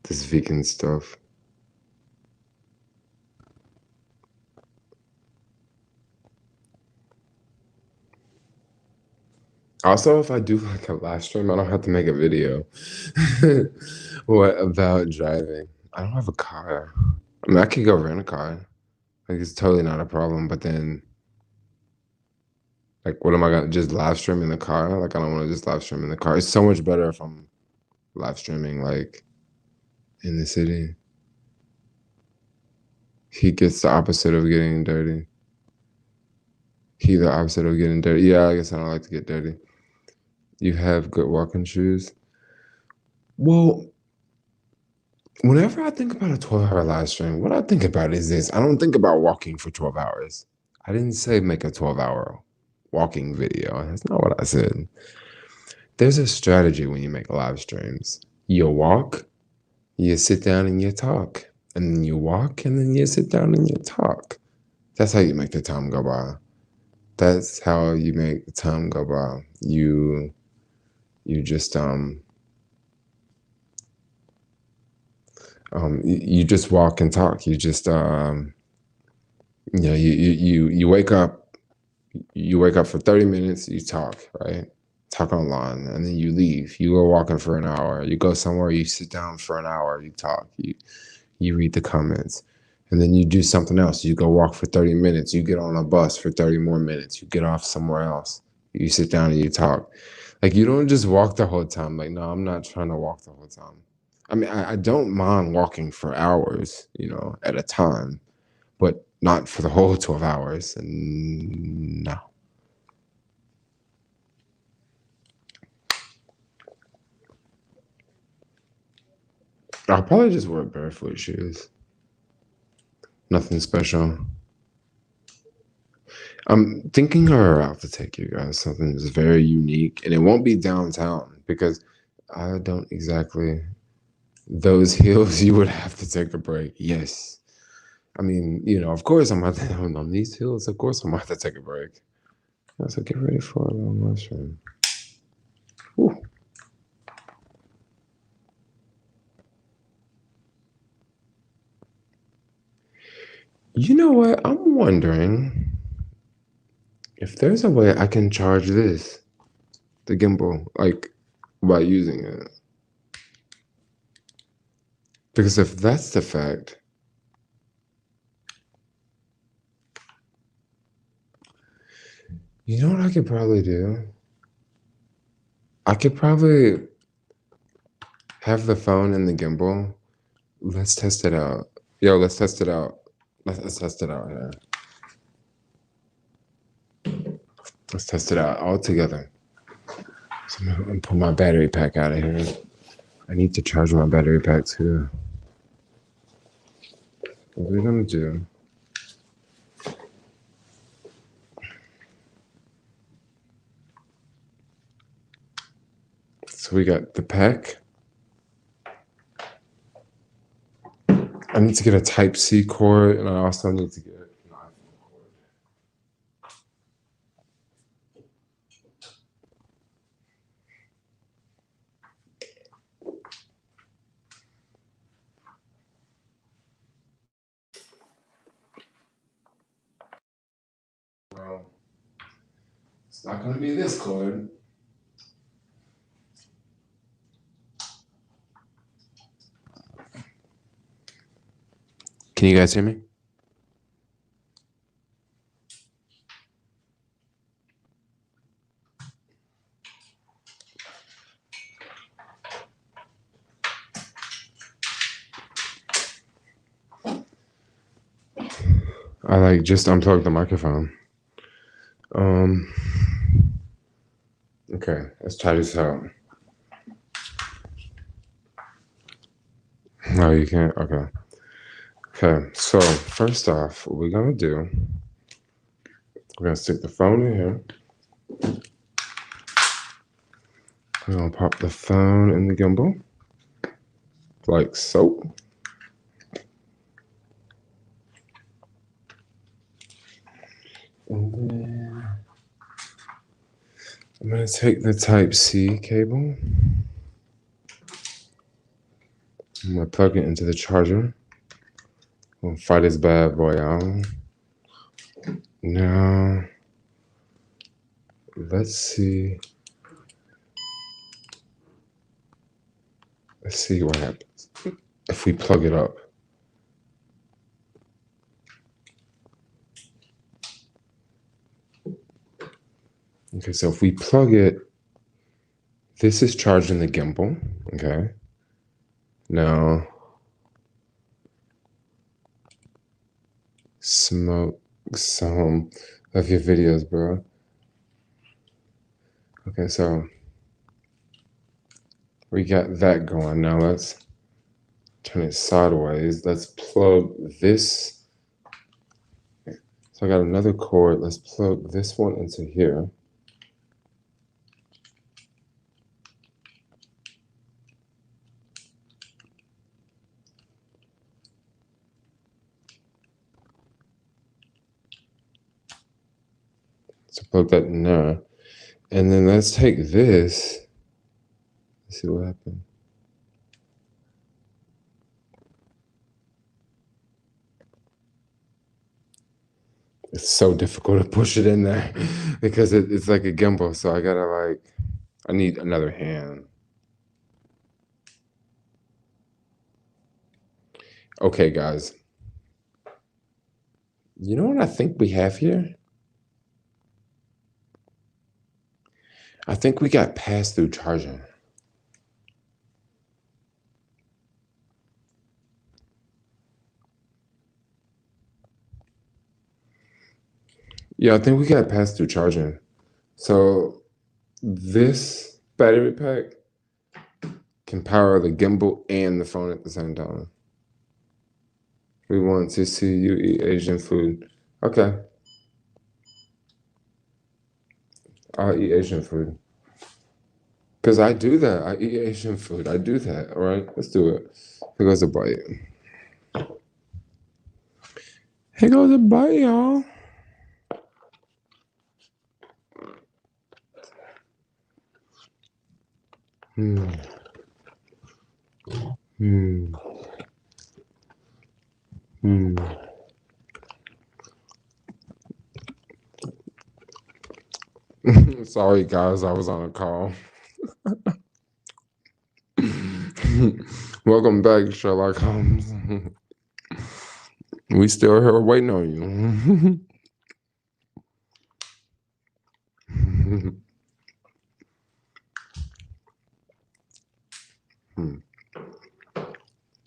this vegan stuff. Also, if I do like a live stream, I don't have to make a video. What about driving? I don't have a car. I mean, I could go rent a car. Like, it's totally not a problem. But then, like, what am I gonna just live stream in the car? Like, I don't want to just live stream in the car. It's so much better if I'm live streaming, like, in the city. He gets the opposite of getting dirty. He the opposite of getting dirty. Yeah, I guess I don't like to get dirty. You have good walking shoes. Well, whenever I think about a 12-hour live stream, what I think about is this. I don't think about walking for 12 hours. I didn't say make a 12-hour walking video. That's not what I said. There's a strategy when you make live streams. You walk, you sit down and you talk. And then you walk and then you sit down and you talk. That's how you make the time go by. That's how you make the time go by. You just you just walk and talk. You just you wake up for 30 minutes, you talk, right? Talk online, and then you leave. You go walking for an hour. You go somewhere, you sit down for an hour, you talk. You read the comments. And then you do something else. You go walk for 30 minutes. You get on a bus for 30 more minutes. You get off somewhere else. You sit down and you talk. Like, you don't just walk the whole time. Like, no, I'm not trying to walk the whole time. I mean, I don't mind walking for hours, at a time, but not for the whole 12 hours. And no. I'll probably just wear barefoot shoes. Nothing special. I'm thinking of a route to take you guys, something that's very unique, and it won't be downtown because I don't exactly. Those hills, you would have to take a break. Yes. I mean, of course I'm on these hills, of course I'm going to have to take a break. So get ready for a little mushroom. Whew. You know what? I'm wondering if there's a way I can charge the gimbal, like, by using it. Because if that's the fact, you know what I could probably do? I could probably have the phone and the gimbal. Let's test it out. Yo, let's test it out. Let's test it out here. Let's test it out all together. So I'm gonna pull my battery pack out of here. I need to charge my battery pack too. What are we gonna do? So we got the pack. I need to get a Type-C cord, and I also need to get an iPhone cord. Well, it's not going to be this cord. Can you guys hear me? I like just unplugged the microphone. Okay, let's try this out. No, you can't. Okay. Okay, so first off, what we're gonna do, we're gonna stick the phone in here. We're gonna pop the phone in the gimbal, like so. And then I'm gonna take the Type-C cable. I'm gonna plug it into the charger. I'm gonna fire this bad boy out. Now, let's see. Let's see what happens if we plug it up. Okay, so if we plug it, this is charging the gimbal, okay? Now, smoke some of your videos, bro. Okay, so we got that going. Now let's turn it sideways. Let's plug this. So I got another cord. Let's plug this one into here. So plug that in there. And then let's take this. Let's see what happens. It's so difficult to push it in there because it's like a gimbal. So I gotta I need another hand. Okay, guys. You know what I think we have here? I think we got pass-through charging. Yeah, I think we got pass-through charging. So this battery pack can power the gimbal and the phone at the same time. We want to see you eat Asian food. Okay. I'll eat Asian food. Because I do that. I eat Asian food. I do that. All right, let's do it. Here goes a bite. Here goes a bite, y'all. Hmm. Hmm. Hmm. Sorry, guys. I was on a call. Welcome back, Sherlock Holmes. We still here waiting on you.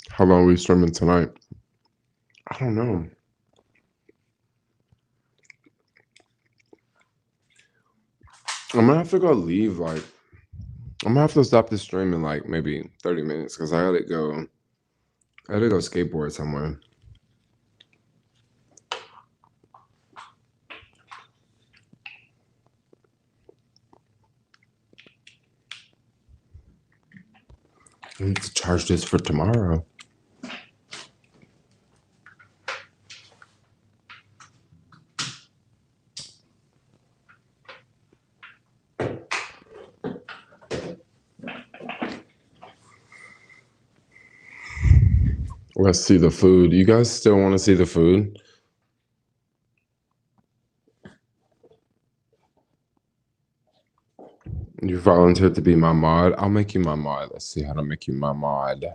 How long are we streaming tonight? I don't know. I'm gonna have to go leave. I'm gonna have to stop the stream in maybe 30 minutes because I gotta go. I gotta go skateboard somewhere. I need to charge this for tomorrow. Let's see the food. You guys still want to see the food? You volunteered to be my mod. I'll make you my mod. Let's see how to make you my mod.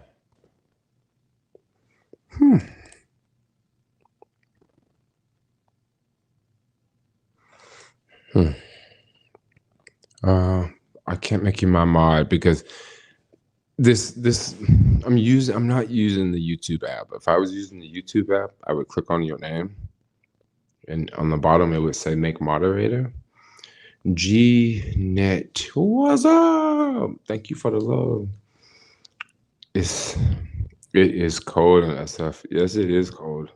I can't make you my mod because this I'm not using the YouTube app. If I was using the YouTube app, I would click on your name, and on the bottom it would say make moderator. G-Net, what's up? Thank you for the love. It is cold in SF. Yes, it is cold.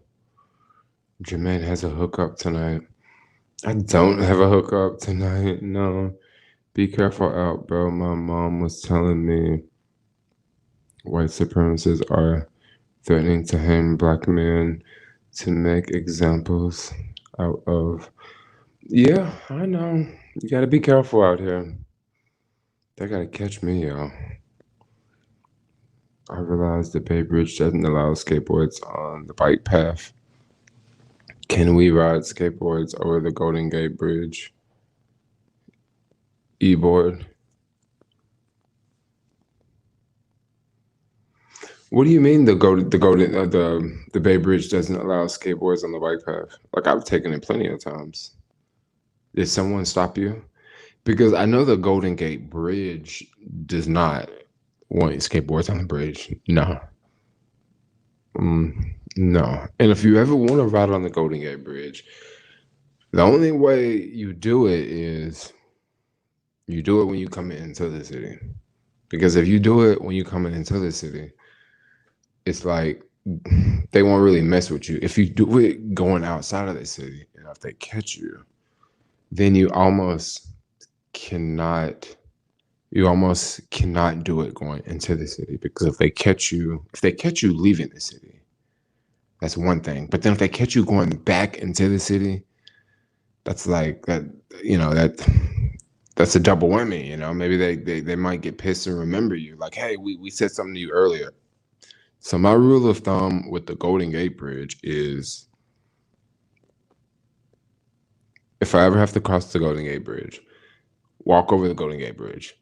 Jermaine has a hookup tonight. I don't have a hookup tonight. No. Be careful out, bro. My mom was telling me white supremacists are threatening to hang black men to make examples out of. Yeah, I know. You gotta be careful out here. They gotta catch me, y'all. I realized the Bay Bridge doesn't allow skateboards on the bike path. Can we ride skateboards over the Golden Gate Bridge? E-board. What do you mean the Bay Bridge doesn't allow skateboards on the bike path? Like, I've taken it plenty of times. Did someone stop you? Because I know the Golden Gate Bridge does not want skateboards on the bridge. No. No. And if you ever want to ride on the Golden Gate Bridge, the only way you do it is you do it when you come into the city. Because if you do it when you come into the city, it's like they won't really mess with you. If you do it going outside of the city, and if they catch you, then you almost cannot do it going into the city, because if they catch you leaving the city, that's one thing. But then if they catch you going back into the city, that's like that, that's a double whammy, Maybe they might get pissed and remember you, like, hey, we said something to you earlier. So my rule of thumb with the Golden Gate Bridge is, if I ever have to cross the Golden Gate Bridge, walk over the Golden Gate Bridge.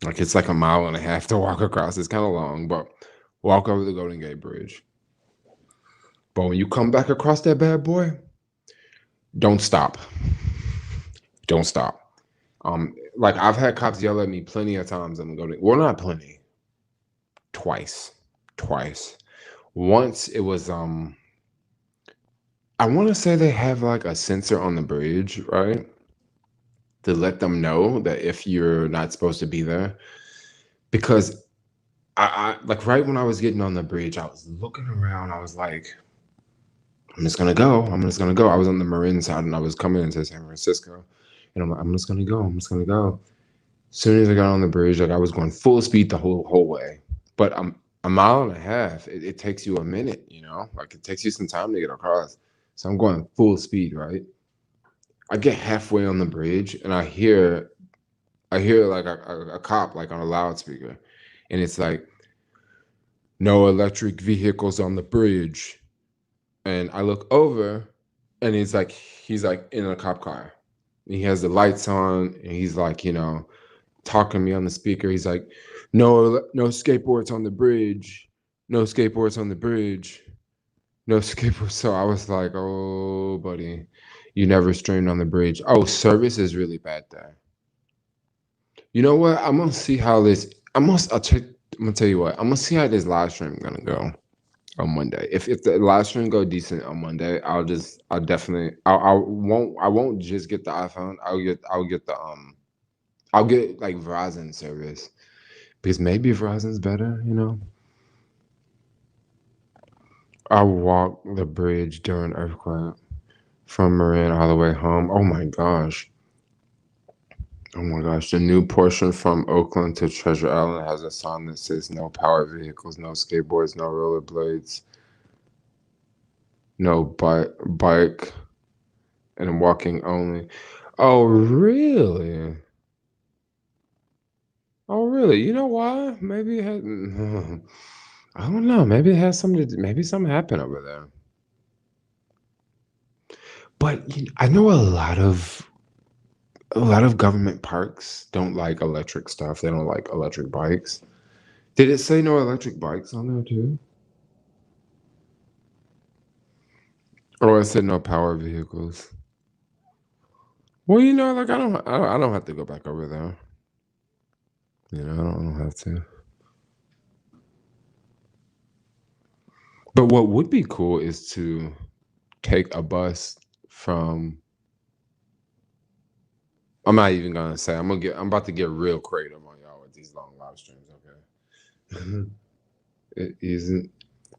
Like, it's like 1.5 miles to walk across. It's kind of long, but walk over the Golden Gate Bridge. But when you come back across that bad boy, don't stop. Don't stop. Like, I've had cops yell at me plenty of times on the Golden. Well, not plenty. Twice. Once it was I want to say they have like a sensor on the bridge, right? To let them know that if you're not supposed to be there. Because I like, right when I was getting on the bridge, I was looking around. I was like, I'm just gonna go. I was on the Marin side and I was coming into San Francisco. And I'm like, I'm just gonna go. As soon as I got on the bridge, like, I was going full speed the whole way. But 1.5 miles, it takes you a minute, like, it takes you some time to get across. So I'm going full speed, right? I get halfway on the bridge and I hear like a cop, like, on a loudspeaker, and it's like, no electric vehicles on the bridge. And I look over and he's like in a cop car. He has the lights on and he's like, talking to me on the speaker. He's like, no skateboards on the bridge. No skateboards on the bridge. No skateboards. So I was like, oh, buddy, you never streamed on the bridge. Oh, service is really bad there. You know what? I'm gonna see how this. I'm gonna tell you what. I'm gonna see how this live stream gonna go on Monday. If the live stream go decent on Monday, I won't just get the iPhone. I'll get like Verizon service, because maybe Verizon's better, I walked the bridge during earthquake from Marin all the way home. Oh my gosh. Oh my gosh, the new portion from Oakland to Treasure Island has a sign that says no powered vehicles, no skateboards, no rollerblades, no bike, and walking only. Oh, really? Oh, really? You know why? Maybe it had, I don't know. Maybe it has something to do, maybe something happened over there. But I know a lot of government parks don't like electric stuff. They don't like electric bikes. Did it say no electric bikes on there too? Or it said no power vehicles? Well, like I don't have to go back over there. I don't have to. But what would be cool is to take a bus from. I'm not even gonna say. I'm about to get real creative on y'all with these long live streams. Okay. It isn't.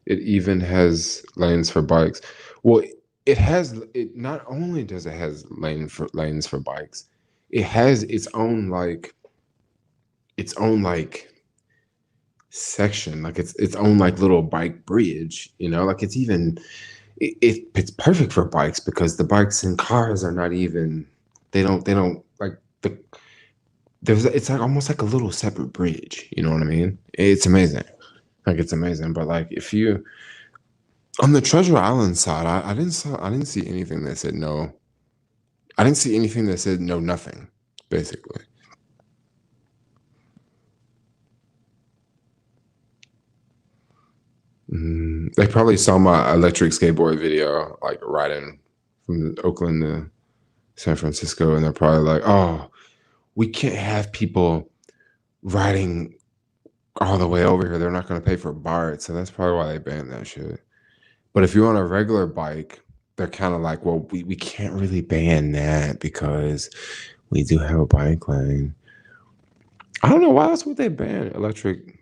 It even has lanes for bikes. Well, it has. It not only does it has lanes for bikes, it has its own section, like its own like little bike bridge. Like it's perfect for bikes because the bikes and cars are not even. They don't like the. It's like almost like a little separate bridge. You know what I mean? It's amazing. Like it's amazing. But like if you on the Treasure Island side, I didn't see anything that said no. I didn't see anything that said no nothing, basically. They probably saw my electric skateboard video, like riding from Oakland to San Francisco, and they're probably like, "Oh, we can't have people riding all the way over here. They're not going to pay for BART." So that's probably why they banned that shit. But if you're on a regular bike, they're kind of like, "Well, we can't really ban that because we do have a bike lane." I don't know why else would they ban electric.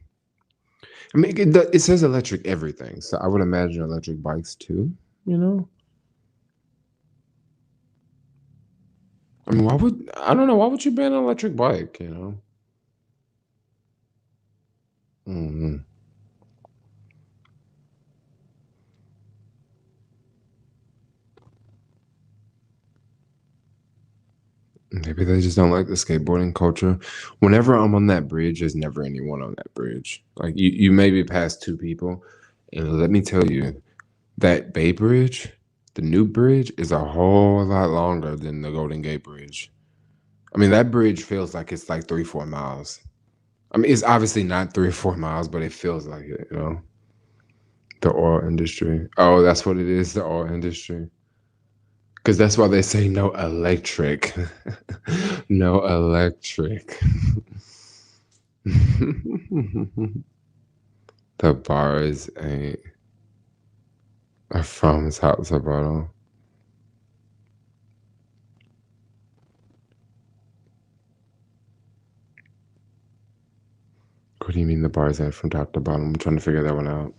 I mean, it says electric everything, so I would imagine electric bikes too. You know, I mean, I don't know, why would you ban an electric bike? Mhm. Maybe they just don't like the skateboarding culture. Whenever I'm on that bridge, there's never anyone on that bridge. Like you maybe pass two people, and let me tell you, that Bay Bridge, the new bridge, is a whole lot longer than the Golden Gate Bridge. I mean, that bridge feels like it's like 3 or 4 miles. I mean, it's obviously not 3 or 4 miles, but it feels like it. The oil industry. Oh, that's what it is, the oil industry. Because that's why they say no electric. No electric. The bars ain't from his house bottom. What do you mean the bars ain't from top to bottom? I'm trying to figure that one out.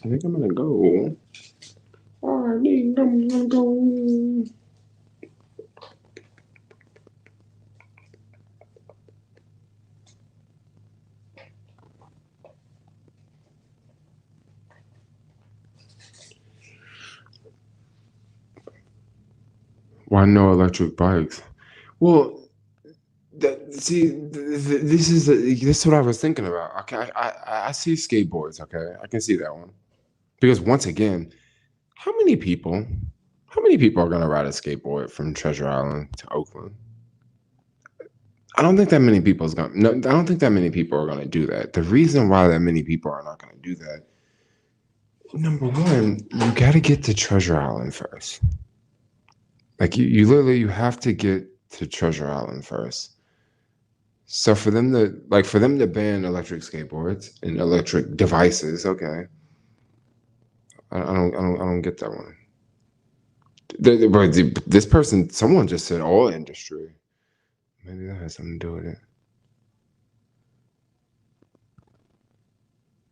I think I'm gonna go. I think I'm gonna go. Why no electric bikes? Well, this is what I was thinking about. Okay, I see skateboards. Okay, I can see that one because once again, how many people, how many people are gonna ride a skateboard from Treasure Island to Oakland? I don't think that many people is gonna. No, I don't think that many people are gonna do that. The reason why that many people are not gonna do that, number one, you got to get to Treasure Island first. Like you literally you have to get to Treasure Island first. So for them to ban electric skateboards and electric devices, okay, I don't get that one. But this person, someone just said oil industry. Maybe that has something to do with it.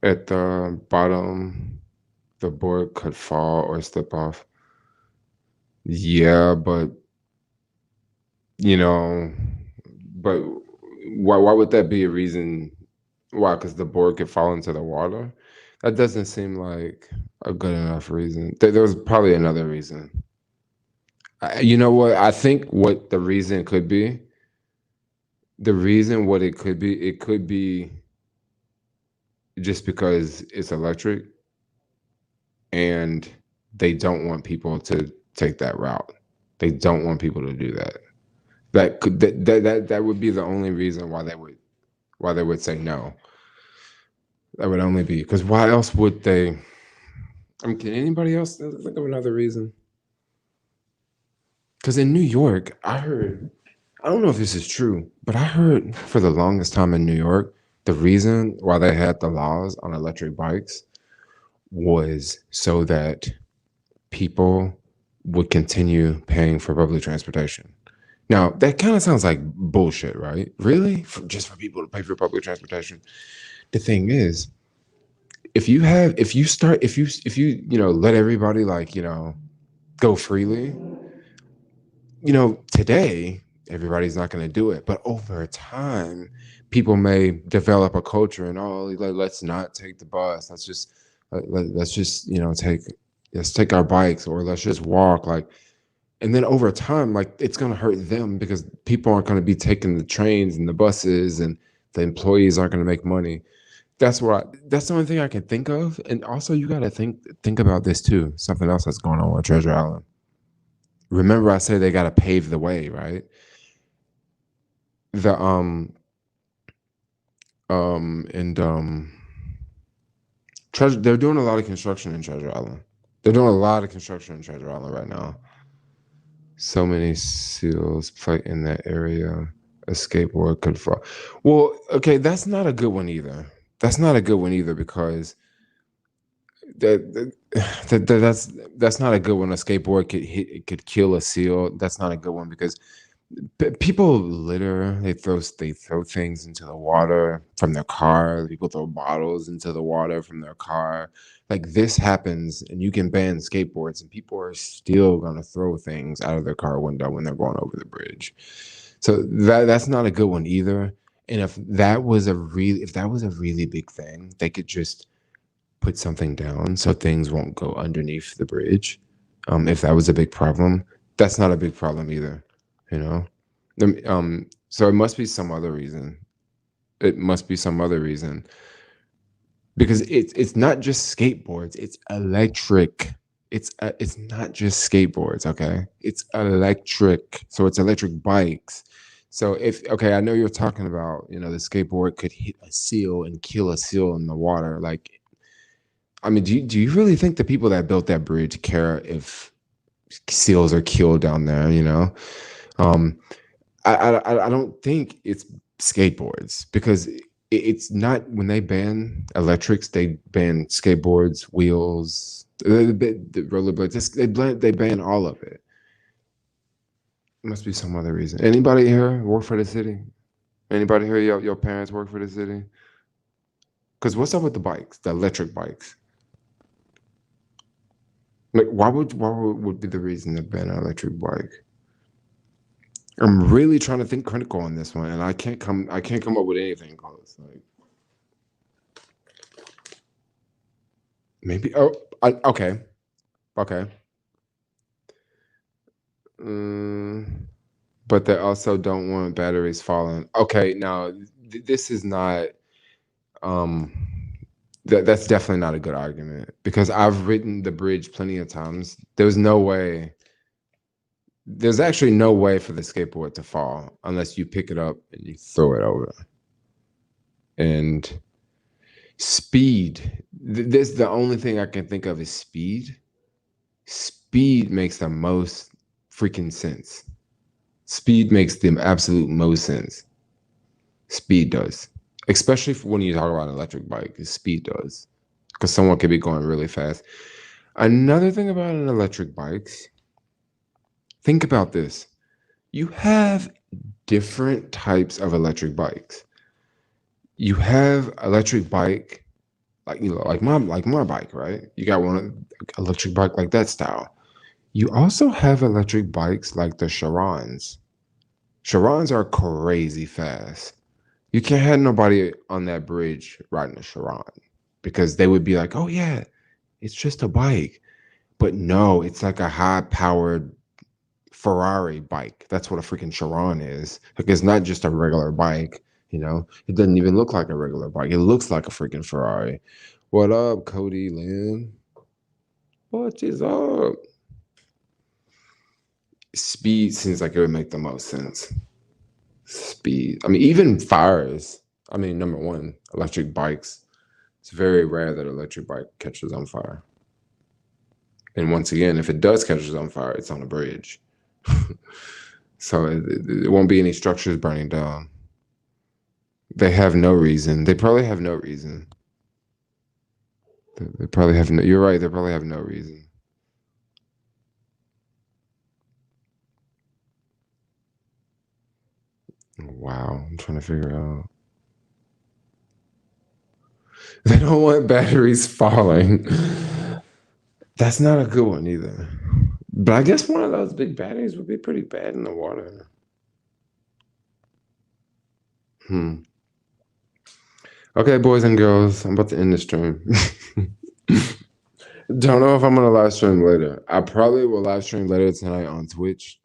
At the bottom, the board could fall or slip off. Yeah, but you know, but why would that be a reason? Why? Because the board could fall into the water? That doesn't seem like a good enough reason. There was probably another reason. You know what? I think what the reason could be, the reason what it could be just because it's electric and they don't want people to take that route. They don't want people to do that. That would be the only reason why they would say no. That would only be because why else would they? I mean, can anybody else think of another reason? Because in New York, I heard, I don't know if this is true, but I heard for the longest time in New York, the reason why they had the laws on electric bikes was so that people would continue paying for public transportation. Now, that kind of sounds like bullshit, right? Really? Just for people to pay for public transportation. The thing is, if you let everybody go freely, today everybody's not going to do it, but over time people may develop a culture and let's not take the bus, let's just let's take our bikes or let's just walk, and then over time it's going to hurt them because people aren't going to be taking the trains and the buses and the employees aren't going to make money. That's the only thing I can think of. And also you got to think about this too, something else that's going on with Treasure Island. Remember I said they got to pave the way, right? The and Treasure, they're doing a lot of construction in Treasure Island. They're doing a lot of construction in Treasure Island right now. So many seals play in that area. A skateboard could fall. Well, okay, that's not a good one either. That's not a good one either because that, that's not a good one. A skateboard could kill a seal. That's not a good one because people litter. They throw things into the water from their car. People throw bottles into the water from their car. Like this happens, and you can ban skateboards, and people are still gonna throw things out of their car window when they're going over the bridge. So that's not a good one either. And if that was a really big thing, they could just put something down so things won't go underneath the bridge. If that was a big problem, that's not a big problem either. You know. So it must be some other reason. It must be some other reason because it's not just skateboards. It's electric. It's not just skateboards. Okay, it's electric. So it's electric bikes. So I know you're talking about the skateboard could hit a seal and kill a seal in the water. Like, I mean, do you really think the people that built that bridge care if seals are killed down there? Um, I don't think it's skateboards because it's not. When they ban electrics, they ban skateboards, wheels, the rollerblades. They ban all of it. It must be some other reason. Anybody here work for the city? Anybody here? Your parents work for the city? Because what's up with the bikes, the electric bikes? Like, why would be the reason to ban an electric bike? I'm really trying to think critical on this one, and I can't come up with anything close. Like maybe okay. But they also don't want batteries falling. Okay, now this is not um that's definitely not a good argument because I've ridden the bridge plenty of times. There's actually no way for the skateboard to fall unless you pick it up and you throw it over. And speed, this the only thing I can think of is speed. Speed makes the most freaking sense. Speed makes the absolute most sense. Speed does. Especially when you talk about an electric bike, speed does. Because someone could be going really fast. Another thing about an electric bike, think about this. You have different types of electric bikes. You have electric bike, like my bike, right? You got one electric bike like that style. You also have electric bikes like the Charons. Charons are crazy fast. You can't have nobody on that bridge riding a Charon because they would be like, oh, yeah, it's just a bike. But no, it's like a high-powered Ferrari bike. That's what a freaking Charon is. Like, it's not just a regular bike, you know? It doesn't even look like a regular bike. It looks like a freaking Ferrari. What up, Cody Lynn? What is up? Speed seems like it would make the most sense. Speed. I mean, even fires. I mean, number one, electric bikes. It's very rare that an electric bike catches on fire. And once again, if it does catches on fire, it's on a bridge. So it won't be any structures burning down. They have no reason. They probably have no reason. They probably have no, you're right, they probably have no reason. Wow, I'm trying to figure out. They don't want batteries falling. That's not a good one either. But I guess one of those big batteries would be pretty bad in the water. Okay, boys and girls, I'm about to end the stream. Don't know if I'm gonna live stream later. I probably will live stream later tonight on Twitch.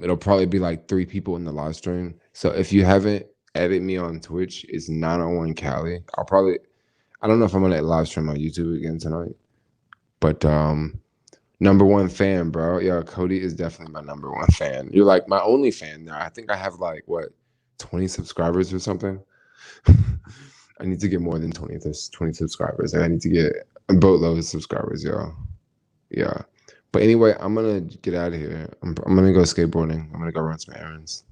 It'll probably be like 3 people in the live stream. So if you haven't added me on Twitch, it's 901 Cali. I don't know if I'm gonna live stream on YouTube again tonight. But number one fan, bro. Yeah, Cody is definitely my number one fan. You're like my only fan now. I think I have like 20 subscribers or something. I need to get more than 20 subscribers. And I need to get a boatload of subscribers, y'all. Yeah. But anyway, I'm gonna get out of here. I'm gonna go skateboarding. I'm gonna go run some errands.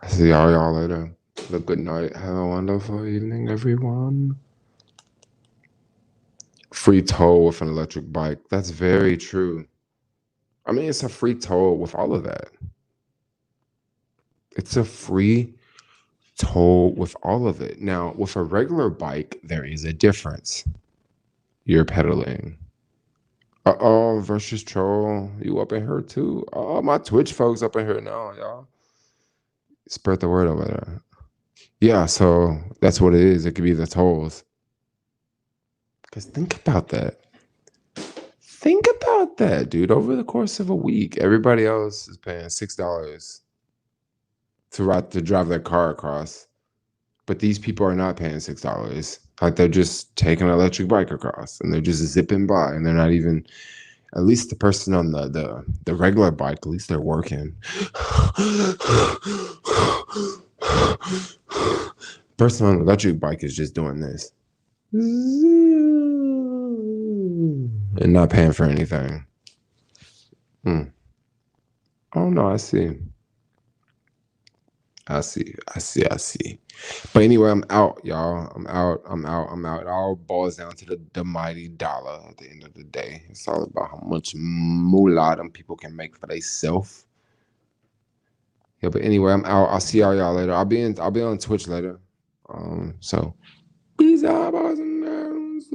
I see y'all later. Have a good night. Have a wonderful evening, everyone. Free toll with an electric bike. That's very true. I mean, it's a free toll with all of that. It's a free toll with all of it. Now, with a regular bike, there is a difference. You're pedaling. Uh-oh, versus troll. You up in here too? Oh, my Twitch folks up in here now, y'all. Spread the word over there. Yeah, so that's what it is. It could be the tolls. Because think about that. Think about that, dude. Over the course of a week, everybody else is paying $6 to drive their car across. But these people are not paying $6. Like, they're just taking an electric bike across and they're just zipping by, and they're not even, at least the person on the regular bike, at least they're working. Person on the electric bike is just doing this and not paying for anything. Oh no, I see. But anyway, I'm out, y'all. I'm out. It all boils down to the mighty dollar at the end of the day. It's all about how much moolah them people can make for themselves. Yeah, but anyway, I'm out. I'll see y'all later. I'll be on Twitch later. So peace out, boys and girls.